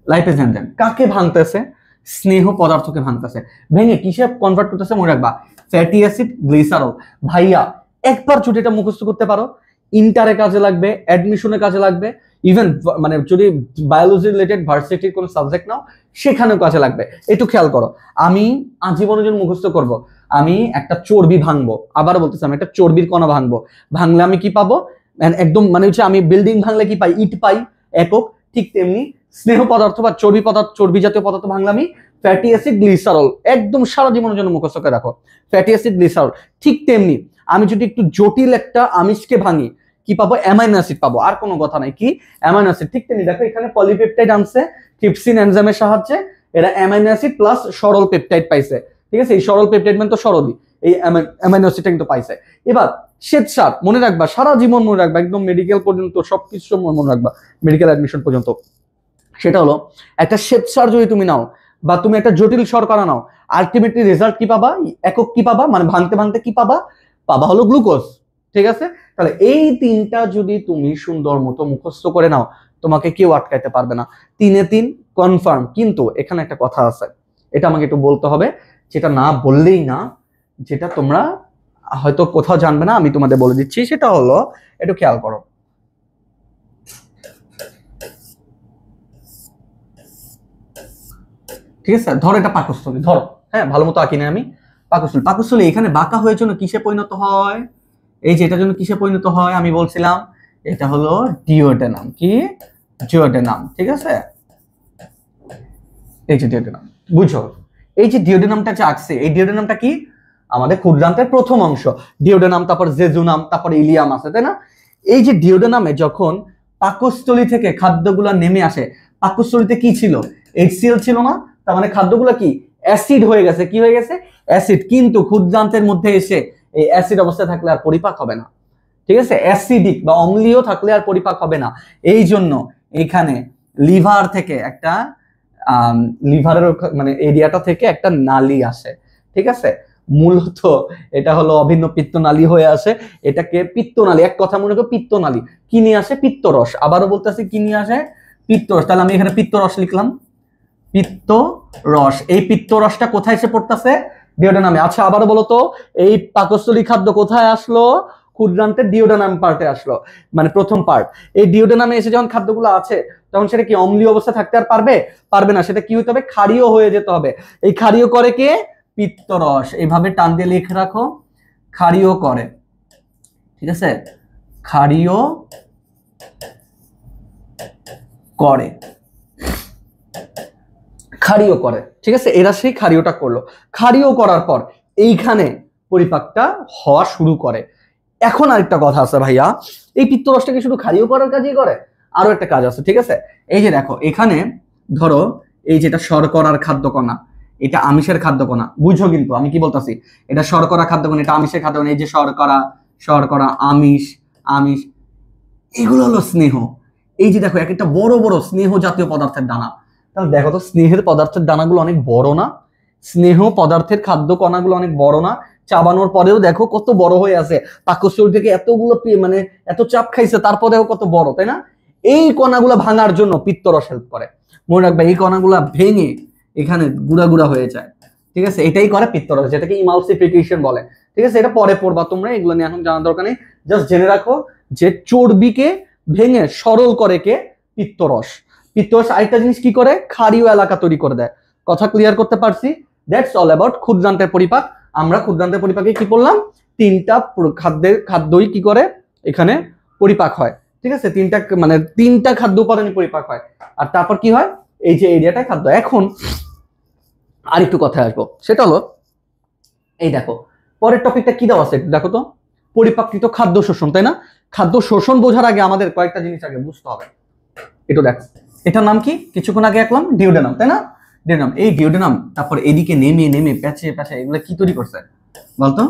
লাইপেজ এনজাইম কাকে ভাঙতেছে, স্নেহ পদার্থকে ভাঙতেছে। ভেঙে কিসে কনভার্ট করতেছে, মনে রাখবা, ফ্যাটি অ্যাসিড, গ্লিসারল। ভাইয়া একবার যদি এটা মুখস্থ করতে পারো, ইন্টারে কাজে লাগবে, অ্যাডমিশনে কাজে লাগবে, ইভেন মানে যদি বায়োলজি রিলেটেড ভার্সিটির কোনো সাবজেক্ট নাও সেখানেও কাজে লাগবে। একটু খেয়াল করো, আমি আজীবনের জন্য মুখস্থ করব, আমি একটা চর্বি ভাঙবো, আবার বলতেছি আমি একটা চর্বির কণা ভাঙবো, ভাঙলে আমি কি পাবো, একদম মানে হচ্ছে আমি বিল্ডিং ভাঙলে কি পাই, ইট পাই একক। ঠিক তেমনি স্নেহ পদার্থ বা চর্বি পদার্থ, চর্বি জাতীয় পদার্থ ভাঙলে আমি ফ্যাটি অ্যাসিড, গ্লিসারল, একদম সারা জীবনের জন্য মুখস্থ করে রাখো, ফ্যাটি অ্যাসিড, গ্লিসারল। ঠিক তেমনি আমি যদি একটু জটিল একটা আমিষকে ভাঙি, কি পাবো, অ্যামাইনো অ্যাসিড পাবো। আর কোনো কথা নাই, কি, অ্যামাইনো অ্যাসিড। ঠিক তেমনি দেখো এখানে পলিপেপটাইড আনছে ট্রিপসিন এনজাইমের সাহায্যে, এরা অ্যামাইনো অ্যাসিড প্লাস সরল পেপটাইড পাইছে। ঠিক আছে, এই সরল পেপটাইড মানে তো সরলই, এই অ্যামাইনো অ্যাসিডটা কিন্তু পাইছে। এবার শ্বেতসার মনে রাখবা, সারা জীবন মনে রাখবা, একদম মেডিকেল পর্যন্ত সবকিছু মনে রাখবা, মেডিকেল অ্যাডমিশন পর্যন্ত। সেটা হলো একটা শ্বেতসার যদি তুমি নাও বা তুমি একটা জটিল শর্করা নাও, আলটিমেটলি রেজাল্ট কি পাবা, একক কি পাবা, মানে ভাঙতে ভাঙতে কি পাবা, পাবা হলো গ্লুকোজ। ঠিক আছে, তাহলে এই 3টা যদি তুমি সুন্দর মতো মুখস্থ করে নাও, তোমাকে কেউ আটকাইতে পারবে না, 3-এ 3 কনফার্ম। কিন্তু এখানে একটা কথা আছে, এটা আমাকে একটু বলতে হবে, যেটা না বললেই না, যেটা তোমরা হয়তো কোথাও জানবে না, আমি তোমাদের বলে দিচ্ছি। সেটা হলো, একটু খেয়াল করো, ঠিক আছে, ধরো এটা পাকস্থলী, ধরো, হ্যাঁ ভালো মতো আঁকি না আমি, পাকস্থলী। পাকস্থলী এখানে বাঁকা হয়ে জন্য কিসে পরিণত হয়, এই যে এটার জন্য কিসে পরিণত হয় আমি বলছিলাম, এটা হলো ডিওডেনাম। কি, ডিওডেনাম। ঠিক আছে, এই যে ডিওডেনাম, বুঝো, এই যে ডিওডেনামটা যে আঁকছে, এই ডিওডেনামটা কি, আমাদের ক্ষুদ্রান্তের প্রথম অংশ। ডিওডেনাম, তারপর জেজুনাম, তারপর ইলিয়াম আছে, তাই না। এই যে ডিওডেনামে যখন পাকস্থলী থেকে খাদ্যগুলো নেমে আসে, পাকস্থলীতে কি ছিল, HCl ছিল না, তার মানে খাদ্যগুলো কি অ্যাসিড হয়ে গেছে, কি হয়ে গেছে, অ্যাসিড। কিন্তু ক্ষুদ্রান্তের মধ্যে এসে এই অ্যাসিড অবস্থায় থাকলে আর পরিপাক হবে না। ঠিক আছে, অ্যাসিডিক বা অম্লীয় থাকলে আর পরিপাক হবে না। এই জন্য এখানে লিভার থেকে একটা লিভারের মানে এরিয়াটা থেকে একটা নালী আসে। ঠিক আছে, মূলত এটা হলো অভিন্ন পিত্তনালী হয়ে আসে, এটাকে পিত্তনালী, এক কথা মনে করো পিত্তনালী। কি নিয়ে আসে, পিত্তরস। আবারও বলতেছি, কি নিয়ে আসে, পিত্তরস, তাহলে আমি এখানে পিত্তরস লিখলাম, পিত্তরস। এই পিত্তরসটা কোথায় এসে পড়তেছে? ডিওডোনামে। আচ্ছা আবারও বলো তো, এই পাকস্থলী খাদ্য কোথায় আসলো? ক্ষুদ্রান্তের ডিওডোনাম পার্টে আসলো, মানে প্রথম পার্ট। এই ডিওডোনামে এসে যখন খাদ্যগুলো আছে তখন সেটা কি অম্লীয় অবস্থা থাকতে আর পারবে? পারবে না। সেটা কি হতে হবে? ক্ষারীয় হয়ে যেতে হবে। এই ক্ষারীয় করে কে? পিত্তরস। এইভাবে টান দিয়ে লিখে রাখো, ক্ষারীয় করে। ঠিক আছে, ক্ষারীয় করে, ক্ষারীয় করে। ঠিক আছে, এরা সেই ক্ষারীয়টা করলো। ক্ষারীয় করার পর এইখানে পরিপাকটা হওয়া শুরু করে। এখন আরেকটা কথা আছে ভাইয়া, এই পিত্তরসটাকে শুধু ক্ষারীয় করার কাজই করে? আরো একটা কাজ আছে। ঠিক আছে, এই যে দেখো এখানে ধরো এই যেটা শর্করার খাদ্যকণা, এটা আমিষের খাদ্যকণা, বুঝো কিন্তু আমি কি বলতাছি। এটা শর্করা খাদ্যকণা, এটা আমিষের খাদ্যকণা। এই যে শর্করা, শর্করা, আমিষ, আমিষ, এগুলো হলো স্নেহ। এই যে দেখো এক একটা বড় বড় স্নেহ জাতীয় পদার্থের দানা। তাহলে দেখো তো স্নেহের পদার্থের দানাগুলো অনেক বড় না? স্নেহ পদার্থের খাদ্য কণাগুলো অনেক বড় না? চাবানোর পরেও দেখো কত বড় হয়ে আছে। পাকস্থলী থেকে এতগুলো মানে এত চাপ খাইছে তারপরেও কত বড়, তাই না? এই কণাগুলো ভাঙার জন্য পিত্তরস হেল্প করে। মনে রাখবে, এই কণাগুলো ভেঙে এখানে গুঁড়া গুঁড়া হয়ে যায়। ঠিক আছে, এটাই করে পিত্তরস, যেটাকে ইমালসিফিকেশন বলে। ঠিক আছে, এটা পরে পড়বা তোমরা, এগুলো নিয়ে এখন জানার দরকার নেই। জাস্ট জেনে রাখো যে চর্বিকে ভেঙে সরল করে কে? পিত্তরস। পিত্তরস আরেকটা জিনিস কি করে? ক্ষারীয় এলাকা তৈরি করে দেয়। কথা ক্লিয়ার করতে পারছি? দ্যাটস অল অ্যাবাউট ক্ষুদ্রান্তের পরিপাক। আমরা ক্ষুদ্রান্তের পরিপাকে কি করলাম? তিনটা খাদ্যই কি করে এখানে পরিপাক হয়। ঠিক আছে, তিনটা খাদ্য উপাদানে পরিপাক হয়। আর তারপর কি হয়? এই যে এরিয়াটায় খাদ্য। এখন আরেকটু কথায় আসবো, সেটা হলো এই দেখো পরের টপিকটা কি দেওয়া আছে দেখো তো, পরিপাকৃত খাদ্য শোষণ, তাই না? খাদ্য শোষণ বোঝার আগে আমাদের কয়েকটা জিনিস আগে বুঝতে হবে। এটা দেখো, এটার নাম কি? কিছুক্ষণ আগে একলাম ডিওডেনাম, তাই না? ডিওডেনাম, এই ডিওডেনাম তারপর এদিকে নেমে নেমে প্যাচে প্যাচে এগুলো কি তৈরি করছে বলতো?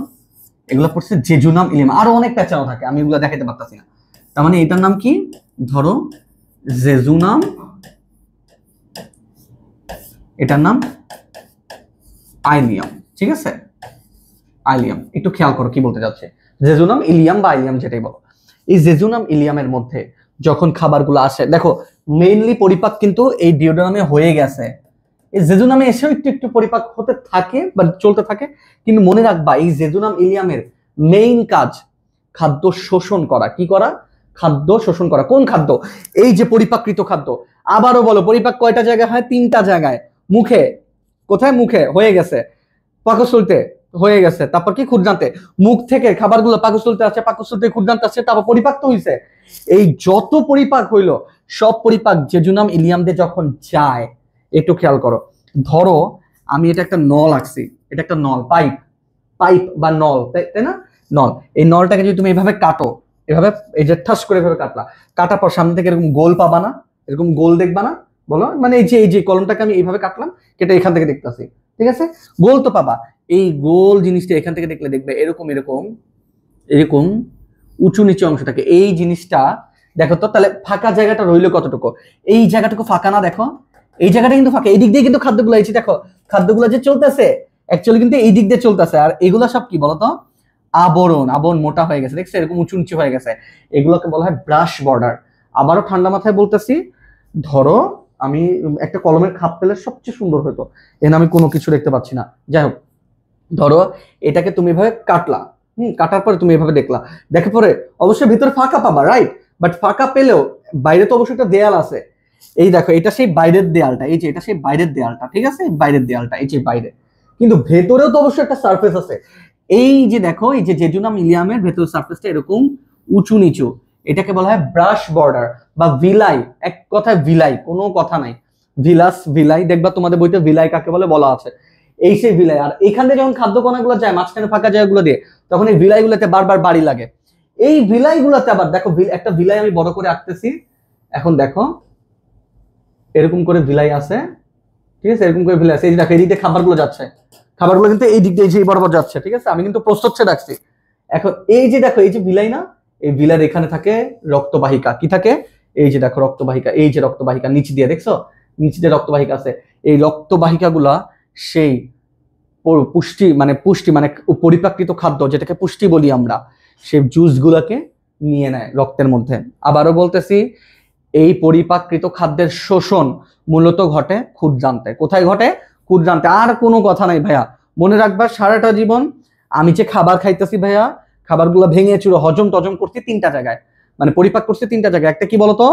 এগুলো পড়ছে জেজুনাম ইলিয়াম। আরো অনেক প্যাচানো থাকে, আমি এগুলো দেখাতে পারতাছি না। তার মানে এটার নাম কি? ধরো জেজুনাম, এটার নাম আইলিয়াম। ঠিক আছে, আইলিয়াম। একটু খেয়াল করো কি বলতে যাচ্ছে। জেজুনাম ইলিয়াম বা আইলিয়াম যেটাই বলো, এই জেজুনাম ইলিয়ামের মধ্যে যখন খাবারগুলো আসে, দেখো মেইনলি পরিপাক কিন্তু এই ডিওডেনামে হয়ে গেছে। এই জেজুনামে এসেও একটু একটু পরিপাক হতে থাকে বা চলতে থাকে। কিন্তু মনে রাখবা এই জেজুনাম ইলিয়ামের মেইন কাজ খাদ্য শোষণ করা। কি করা? খাদ্য শোষণ করা। কোন খাদ্য? এই যে পরিপাকৃত খাদ্য। আবারও বলো, পরিপাক কয়টা জায়গায় হয়? তিনটা জায়গায়। মুখে, কোথায়? মুখে হয়ে গেছে, পাকস্থলীতে হয়ে গেছে, তারপর কি? ক্ষুদ্রান্তে। মুখ থেকে খাবারগুলো পাকস্থলীতে আছে, পাকস্থলীতে ক্ষুদ্রান্তে আছে, তারপর পরিপাক তো হইছে। এই যত পরিপাক হইলো সব পরিপাক জেজুনাম ইলিয়াম দিয়ে যখন যায়, একটু খেয়াল করো। ধরো আমি এটা একটা নল আঁকছি, এটা একটা নল, পাইপ, পাইপ বা নল, তাই না? নল। এই নলটাকে যদি তুমি এইভাবে কাটো, এভাবে এই যে ঠাস করে এভাবে কাটলা, কাটার পর সামনে থেকে এরকম গোল পাবা না? এরকম গোল দেখবা না? বলো, মানে এই যে কলমটাকে আমি এইভাবে কাটলাম, কেটে এখান থেকে দেখতেছি, ঠিক আছে? গোল তো পাবা। এই গোল জিনিসটা এখান থেকে দেখলে দেখবে এরকম এরকম এরকম উঁচু নিচু অংশ থাকে। এই জিনিসটা দেখো তো, তাহলে ফাঁকা জায়গাটা রইলো কতটুকু? এই জায়গাটুকু ফাঁকা না? দেখো এই জায়গাটা কিন্তু ফাঁকা। এই দিক দিয়ে কিন্তু খাদ্যগুলো, এই যে দেখো খাদ্যগুলো যে চলতেছে অ্যাকচুয়ালি কিন্তু এই দিক দিয়ে চলতেছে। আর এগুলো সব কি বলতো? আবরণ। আবরণ মোটা হয়ে গেছে, দেখছো এরকম উঁচু নিচু হয়ে গেছে। এগুলোকে বলা হয় ব্রাশ বর্ডার। আবারও ঠান্ডা মাথায় বলতেছি, ধরো আমি একটা কলমের খাপ পেলে সবচেয়ে সুন্দর হতো, এখানে আমি কোনো কিছু দেখতে পাচ্ছি না। যাই হোক, ধরো এটাকে তুমি এভাবে কাটলা, কাটার পরে তুমি এভাবে দেখলা, দেখার পরে অবশ্যই ভিতরে ফাঁকা পাবা, রাইট? বাট ফাঁকা পেলেও বাইরে তো অবশ্যই একটা দেয়াল আছে। এই দেখো এটা সেই বাইরের দেয়ালটা, এই যে এটা সেই বাইরের দেয়ালটা, ঠিক আছে? বাইরের দেয়ালটা এই যে বাইরে, কিন্তু ভেতরেও তো অবশ্যই একটা সারফেস আছে। এই যে দেখো এই যে জেজুনাম ইলিয়ামের ভেতর সারফেসটা এরকম উঁচু নিচু, এটাকে বলা হয় ব্রাশ বর্ডার বা ভিলাই। এক কথায় ভিলাই, কোনো কথা নাই। ভিলাস, ভিলাই, দেখবা তোমাদের বইতে ভিলাই কাকে বলে বলা আছে। এই সেই ভিলাই। আর এখান থেকে যখন খাদ্য কণাগুলো যায় মাঝখানে ফাঁকা জায়গাগুলো দিয়ে, তখন এই ভিলাইগুলোতে বারবার বাড়ি লাগে। এই ভিলাইগুলোতে আবার দেখো, একটা ভিলাই আমি বড় করে আঁকতেছি। এখন দেখো এরকম করে ভিলাই আছে, ঠিক আছে? এরকম করে ভিলাই আছে। এই দেখো এই দিক দিয়ে খাবারগুলো যাচ্ছে, খাবারগুলো কিন্তু এই দিক দিয়ে এই বরাবর যাচ্ছে, ঠিক আছে? আমি কিন্তু প্রস্থচ্ছেদ রাখছি। এখন এই যে দেখো এই যে ভিলাই না, এই ভিলার এখানে থাকে রক্তবাহিকা। কি থাকে? এই যে দেখো রক্তবাহিকা, এই যে রক্তবাহিকা নিচ দিয়ে, দেখছো নিচ দিয়ে রক্তবাহিকা আছে। এই রক্তবাহিকাগুলা সেই পুষ্টি মানে পরিপাকৃত খাদ্য যেটাকে পুষ্টি বলি আমরা, সেই জুসগুলোকে নিয়ে নেয় রক্তের মধ্যে। আবারও বলতেছি, এই পরিপাককৃত খাদ্যের শোষণ মূলত ঘটে ক্ষুদ্রান্তে। কোথায় ঘটে? ক্ষুদ্রান্তে। আর কোনো কথা নাই ভাইয়া, মনে রাখবা সারাটা জীবন আমি যে খাবার খাইতেছি ভাইয়া, খাবারগুলো ভেঙে চুরো হজম টজম করছি তিনটা জায়গায়, মানে পরিপাক করছি তিনটা জায়গায়। একটা কি বলতো?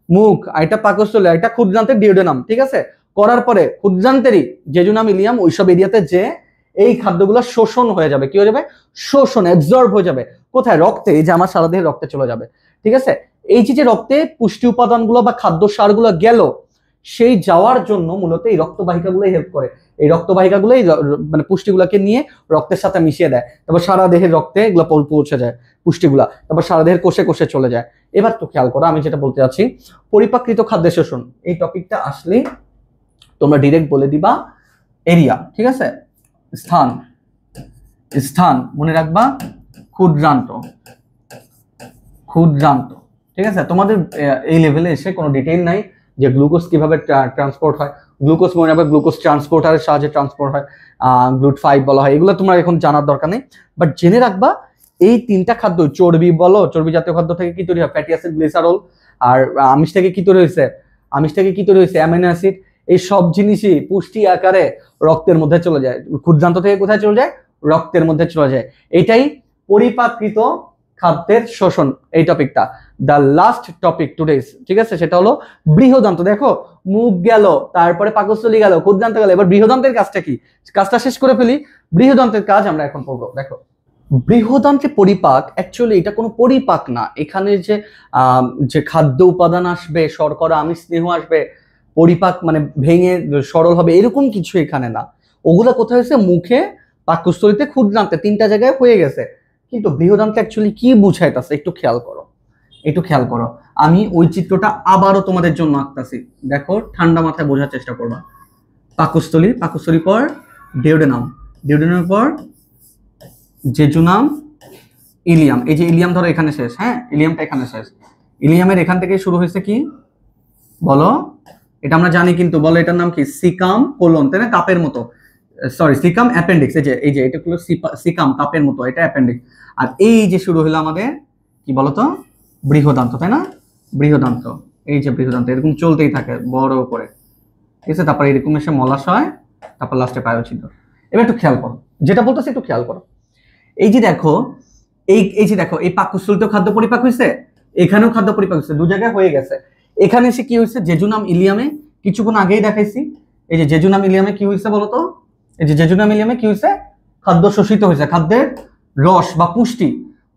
মুখ, আরেকটা পাকস্থলী, আরেকটা ক্ষুদ্রান্তের ডিওডেনাম। ঠিক আছে, করার পরে ক্ষুদ্রান্তেরই জেজুনাম ইলিয়াম ওইসব এরিয়াতে যে এই খাদ্যগুলো শোষণ হয়ে যাবে। কি হয়ে যাবে? শোষণ, অ্যাবজর্ব হয়ে যাবে। কোথায়? রক্তে। এই যে আমার সারা দেহের রক্তে চলে যাবে। ঠিক আছে, এই যে রক্তে পুষ্টি উপাদানগুলো বা খাদ্য সারগুলো গেল, সেই যাওয়ার জন্য মূলত এই রক্তবাহিকাগুলোই হেল্প করে। এই রক্তবাহিকাগুলোই মানে পুষ্টিগুলোকে নিয়ে রক্তের সাথে মিশিয়ে দেয়, তারপর সারা দেহের রক্তে এগুলো পৌঁছে যায় পুষ্টিগুলা, তারপর সারা দেহের কোষে কোষে চলে যায়। এবার তো খেয়াল করো আমি যেটা বলতে চাচ্ছি, পরিপাকৃত খাদ্যের শোষণ, এই টপিকটা আসলে তোমরা ডিরেক্ট বলে দিবা এরিয়া। ঠিক আছে, স্থান, স্থান মনে রাখবা ক্ষুদ্রান্ত, ক্ষুদ্রান্ত। ঠিক আছে, তোমাদের এই লেভেলে এসে কোনো ডিটেইল নাই যে গ্লুকোজ কিভাবে ট্রান্সপোর্ট হয়। গ্লুকোজ মনে রাখবে গ্লুকোজ ট্রান্সপোর্টারের সাহায্যে ট্রান্সপোর্ট হয়, GLUT5 বলা হয়। এগুলো তোমরা এখন জানার দরকার নেই, বাট জেনে রাখবা এই তিনটা খাদ্য, চর্বি বলো, চর্বি জাতীয় খাদ্য থেকে কি তৈরি হয়? Fatty acid, glycerol. আর আমিষ থেকে কি তৈরি হয়েছে? আমিষ থেকে কি তৈরি হয়েছে? Amino acid. এই সব জিনিসই পুষ্টি আকারে রক্তের মধ্যে চলে যায়। ক্ষুদ্রান্ত থেকে কোথায় চলে যায়? রক্তের মধ্যে চলে যায়। এটাই পরিপাকৃত খাদ্যের শোষণ, এই টপিকটা। দ্য লাস্ট টপিক টুডেস, ঠিক আছে, সেটা হলো বৃহদান্ত। দেখো, মুখ গেল, তারপরে পাকস্থলী গেল, ক্ষুদ্রান্ত গেল, এবার বৃহদান্তের কাজটা কি? কাজটা শেষ করে ফেলি। বৃহদান্তের কাজ আমরা এখন পড়বো। দেখো, বৃহদান্তে পরিপাক, অ্যাকচুয়ালি এটা কোনো পরিপাক না। এখানে যে খাদ্য উপাদান আসবে, শর্করা, আমিষ, স্নেহ আসবে, পরিপাক মানে ভেঙে সরল হবে এরকম কিছু এখানে না। ওগুলা কোথায় হয়েছে? মুখে, পাকস্থলীতে, ক্ষুদ্রান্তে, তিনটা জায়গায় হয়ে গেছে। কিন্তু বৃহদান্তে অ্যাকচুয়ালি কি বুঝাইতেছে একটু খেয়াল করো, একটু খেয়াল করো। আমি ওই চিত্রটা আবারও তোমাদের জন্য আঁকতেছি। দেখো, ঠান্ডা মাথায় বোঝার চেষ্টা করবা। পাকস্থলী, পাকস্থলীর পর ডিওডেনাম, ডিওডেনামের পর জেজুনাম, ইলিয়াম। এই যে ইলিয়াম ধরো এখানে শেষ, হ্যাঁ, ইলিয়ামটা এখানে শেষ। ইলিয়ামের এখান থেকে শুরু হয়েছে কি বলো? এটা আমরা জানি, কিন্তু বলো এটার নাম কি? সিকাম কোলন, তাই না? কাপের মতো, সরি সিকাম অ্যাপেন্ডিক্স। এই যে এটা হলো সিকাম, কাপের মতো, এটা অ্যাপেন্ডিক্স। আর এই যে শুরু হলো আমাদের কি বলতো? বৃহদান্ত, তাই না? বৃহদান্ত, এই যে বৃহদান্ত এরকম চলতেই থাকে বড় করে। ঠিক আছে, তারপর এরকম এসে মলাশয়, তারপর লাস্টে পায়োছিদ্র। এবার একটু খেয়াল করো, যেটা বলতেছে একটু খেয়াল করো। এই যে দেখো, এই যে দেখো, এই পাকস্থলীতেও খাদ্য পরিপাক হয়েছে, এখানেও খাদ্য পরিপাক হয়েছে, দু জায়গায় হয়ে গেছে। এখানে এসে কি হয়েছে? জেজুনাম ইলিয়ামে কিছুক্ষণ আগেই দেখাইছি। এই যে জেজুনাম ইলিয়ামে কি হয়েছে বলতো? এই যে জেজুনাম ইলিয়ামে কি হয়েছে? খাদ্য শোষিত হয়েছে, খাদ্যের রস বা পুষ্টি,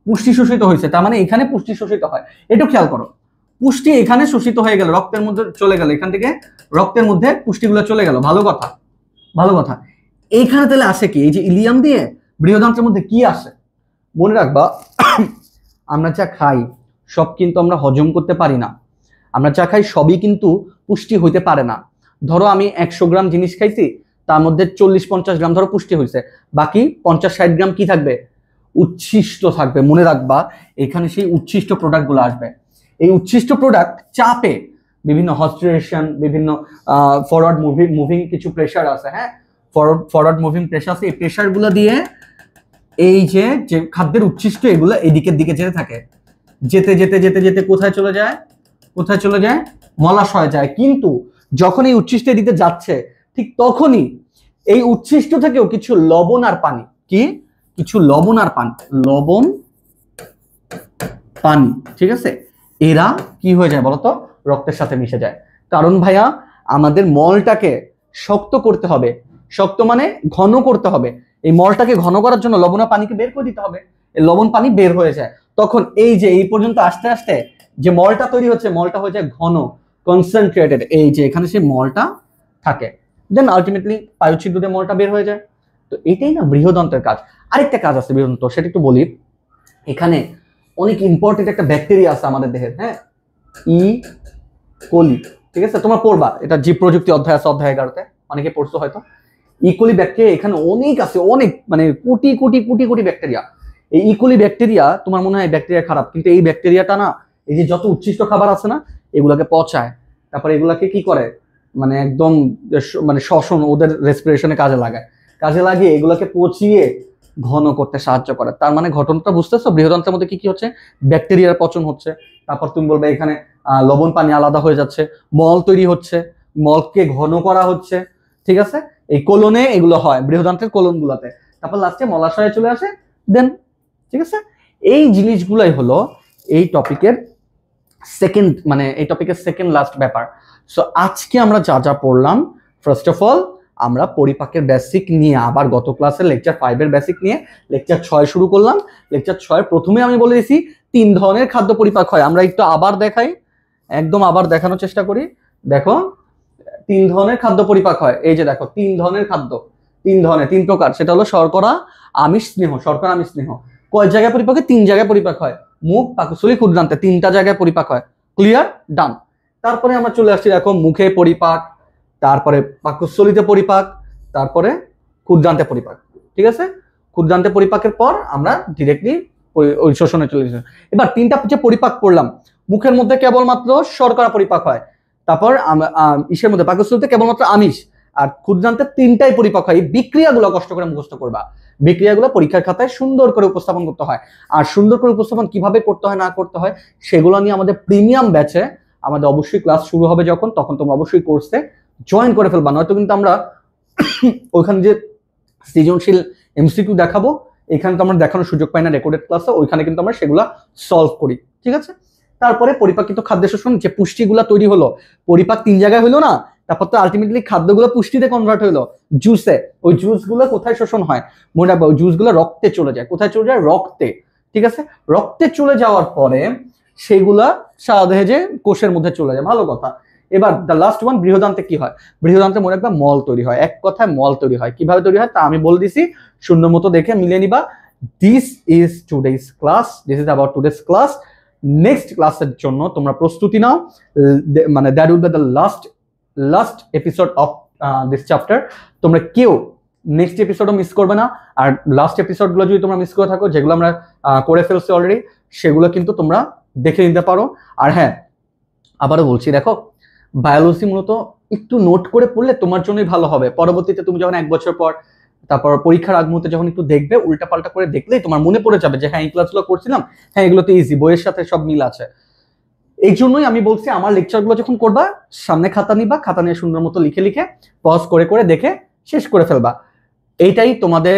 পুষ্টি শোষিত হয়েছে। তার মানে এখানে পুষ্টি শোষিত হয়। একটু খেয়াল করো, পুষ্টি এখানে শোষিত হয়ে গেল, রক্তের মধ্যে চলে গেল, এখান থেকে রক্তের মধ্যে পুষ্টিগুলো চলে গেল। ভালো কথা, ভালো কথা। এইখানে তাহলে আসে কি? এই যে ইলিয়াম দিয়ে বৃহদান্ত্রের মধ্যে কি আসে? মনে রাখবা, আমরা যা খাই সব কিন্তু আমরা হজম করতে পারি না। আমরা যা খাই সবই কিন্তু পুষ্টি হইতে পারে না। ধরো আমি 100 গ্রাম জিনিস খাইছি, তার মধ্যে 40-50 গ্রাম ধরো পুষ্টি হয়েছে, বাকি 50-60 গ্রাম কি থাকবে? উচ্ছিষ্ট থাকবে। মনে রাখবা, এখানে সেই উচ্ছিষ্ট প্রোডাক্টগুলো আসবে। এই উচ্ছিষ্ট প্রোডাক্ট চাপে বিভিন্ন হস্টেশন, বিভিন্ন ফরওয়ার্ড মুভিং কিছু প্রেশার আছে, হ্যাঁ, ফরওয়ার্ড মুভিং প্রেশার আছে। এই প্রেশারগুলো দিয়ে এই যে খাদ্যের উচ্ছিষ্ট এগুলো এদিকের দিকে যেতে থাকে, যেতে যেতে যেতে যেতে কোথায় চলে যায়? কোথায় চলে যায়? মলাশয় যায়। কিন্তু যখন এই উচ্ছিষ্ট এদিকে যাচ্ছে, ঠিক তখনই এই উচ্ছিষ্ট থেকেও কিছু লবণ আর পানি, কি কিছু লবণ আর পানি, লবণ পানি, ঠিক আছে, এরা কি হয়ে যায় বলতো? রক্তের সাথে মিশে যায়। কারণ ভাইয়া, আমাদের মলটাকে শক্ত করতে হবে। শক্ত মানে ঘন করতে হবে। এই মলটাকে ঘন করার জন্য লবণ আর পানিকে বের করে দিতে হবে। এই লবণ পানি বের হয়ে যায়, তখন এই যে এই পর্যন্ত আস্তে আস্তে যে মলটা তৈরি হচ্ছে, মলটা হয়ে যায় ঘন, কনসেন্ট্রেটেড। এই যে এখানে সেই মলটা থাকে, দেন আলটিমেটলি পায়োছিদ্র দিয়ে মলটা বের হয়ে যায়। তো এটাই না বৃহদন্তের কাজ। আরেকটা কাজ আছে বৃহদন্ত, সেটা একটু বলি। এখানে অনেক ইম্পর্টেন্ট একটা ব্যাকটেরিয়া আছে আমাদের দেহের, হ্যাঁ, ই কোলি। ঠিক আছে, তোমরা পড়বা, এটা জীব প্রযুক্তি অধ্যায় আছে, অধ্যায় 11-তে, অনেকে পড়ছো হয়তো। ইকোলি ব্যাকটেরিয়া এখানে অনেক আছে, অনেক, মানে কোটি কোটি কোটি কোটি ব্যাকটেরিয়া। এই ইকোলি ব্যাকটেরিয়া, তোমার মনে হয় ব্যাকটেরিয়া খারাপ, কিন্তু এই ব্যাকটেরিয়াটা না, এই যে যত উচ্ছিষ্ট খাবার আছে না, এগুলাকে পচায়, তারপরে এগুলাকে কি করে, মানে একদম মানে শ্বসন, ওদের রেসপিরেশনে কাজে লাগায়, কাজে লাগিয়ে এগুলাকে পচিয়ে ঘন করতে সাহায্য করে। তার মানে ঘটনাটা বুঝতেছো, বৃহদান্ত্রের মধ্যে কি কি হচ্ছে, ব্যাকটেরিয়ার পচন হচ্ছে, তারপর তুমি বলবে এখানে লবণ পানি আলাদা হয়ে যাচ্ছে, মল তৈরি হচ্ছে, মলকে ঘন করা হচ্ছে, ঠিক আছে, এই কোলনে এগুলো হয়, বৃহদান্ত্রের কোলন গুলাতে, তারপর লাস্টে মলাশয়ে চলে আসে, দেন, ঠিক আছে। এই জিনিসগুলাই হলো এই টপিকের সেকেন্ড, মানে এই টপিকের সেকেন্ড লাস্ট ব্যাপার। সো আজকে আমরা যা যা পড়লাম, ফার্স্ট অফ অল আমরা পরিপাকের বেসিক নিয়ে, আবার গত ক্লাসে লেকচার 5 এর বেসিক নিয়ে লেকচার 6 শুরু করলাম। লেকচার 6 প্রথমে আমি বলে দিয়েছি 3 ধরনের খাদ্য পরিপাক হয়। আমরা একটু আবার দেখাই, একদম আবার দেখানোর চেষ্টা করি। দেখো 3 ধরনের খাদ্য পরিপাক হয়, এই যে দেখো 3 ধরনের খাদ্য, 3 ধরনের, 3 প্রকার, সেটা হলো শর্করা, আমিষ, স্নেহ। শর্করা, আমিষ, স্নেহ কয় জায়গায় পরিপাক হয়? 3 জায়গায় পরিপাক হয়, মুখ, পাকস্থলী, ক্ষুদ্রান্তে, 3টা জায়গায় পরিপাক হয়। ক্লিয়ার? ডান। তারপরে আমরা চলে আসছি, দেখো মুখে পরিপাক, তারপরে পাকস্থলীতে পরিপাক, তারপরে ক্ষুদ্রান্তে পরিপাক, ঠিক আছে। ক্ষুদ্রান্তে পরিপাকের পর আমরা ডিরেক্টলি ওই শোষণে চলে যাই। এবার 3টা যে পরিপাক পড়লাম, মুখের মধ্যে কেবলমাত্র শর্করা পরিপাক হয়, তারপর ইসের মধ্যে পাকস্থলীতে কেবলমাত্র আমিষ, আর ক্ষুদ্রান্তে 3টাই পরিপাক হয়। এই বিক্রিয়াগুলো কষ্ট করে মুখস্থ করবা, বিক্রিয়াগুলো পরীক্ষার খাতায় সুন্দর করে উপস্থাপন করতে হয়। আর সুন্দর করে উপস্থাপন কিভাবে করতে হয় না করতে হয় সেগুলো নিয়ে আমাদের প্রিমিয়াম ব্যাচে আমাদের অবশ্যই ক্লাস শুরু হবে, যখন তখন তোমরা অবশ্যই কোর্সে জয়েন করে ফেলবা, নয়তো কিন্তু আমরা ওইখানে যে সৃজনশীল এমসিকিউ দেখাবো, এখানে তো আমরা দেখানোর সুযোগ পাই না রেকর্ডেড ক্লাসে, ওইখানে কিন্তু আমরা সেগুলা সলভ করি, ঠিক আছে। তারপরে পরিপাকিত খাদ্য শোষণ, যে পুষ্টিগুলা তৈরি হলো, পরিপাক 3 জায়গায় হলো না, তারপর তো আলটিমেটলি খাদ্যগুলো পুষ্টিতে কনভার্ট হলো জুসে। ওই জুসগুলো কোথায় শোষণ হয় মনে রাখবো, ওই জুসগুলো রক্তে চলে যায়। কোথায় চলে যায়? রক্তে, ঠিক আছে। রক্তে চলে যাওয়ার পরে সেগুলা সারা দেহে যে কোষের মধ্যে চলে যায়, ভালো কথা। এবার দ্য লাস্ট ওয়ান, বৃহদান্তে কি হয়? বৃহদান্তে মনে রাখবা মল তৈরি হয়, এক কথায় মল তৈরি হয়। কিভাবে তৈরি হয় তা আমি বলে দিছি, শূন্য মতো দেখে মিলিয়ে নিবা। This is today's class, this is about today's class. Next ক্লাসের জন্য তোমরা প্রস্তুতি নাও, মানে that will be the last episode of this chapter. তোমরা কেউ নেক্সট এপিসোডও মিস করবে না। আর লাস্ট এপিসোডগুলো যদি তোমরা মিস করে থাকো, যেগুলো আমরা করে ফেলছি অলরেডি, সেগুলো কিন্তু তোমরা দেখে নিতে পারো। আর হ্যাঁ, আবারও বলছি, দেখো বায়োলজি মূলত একটু নোট করে পড়লে তোমার জন্যই ভালো হবে। পরবর্তীতে তুমি যখন 1 বছর পর, তারপর পরীক্ষার আগ মুহূর্তে যখন একটু দেখবে, উল্টাপাল্টা করে দেখলেই তোমার মনে পড়ে যাবে যে হ্যাঁ এই ক্লাসগুলো করছিলাম, হ্যাঁ এগুলো তো ইজি, বইয়ের সাথে সব মিল আছে। এই জন্যই আমি বলছি, আমার লেকচারগুলো যখন করবা, সামনে খাতা নিবা, খাতা নিয়ে সুন্দর মতো লিখে লিখে পজ করে করে দেখে শেষ করে ফেলবা। এইটাই তোমাদের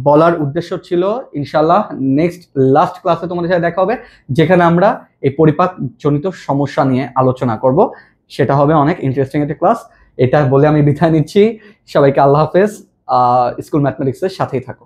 বলার উদ্দেশ্য ছিল। ইনশাল্লাহ নেক্সট লাস্ট ক্লাসে তোমাদের সাথে দেখা হবে, যেখানে আমরা এই পরিপাক জনিত সমস্যা নিয়ে আলোচনা করব। সেটা হবে অনেক ইন্টারেস্টিং একটা ক্লাস। এটা বলে আমি বিদায় নিচ্ছি। সবাইকে আল্লাহ হাফেজ। স্কুল ম্যাথমেটিক্সের সাথেই থাকো।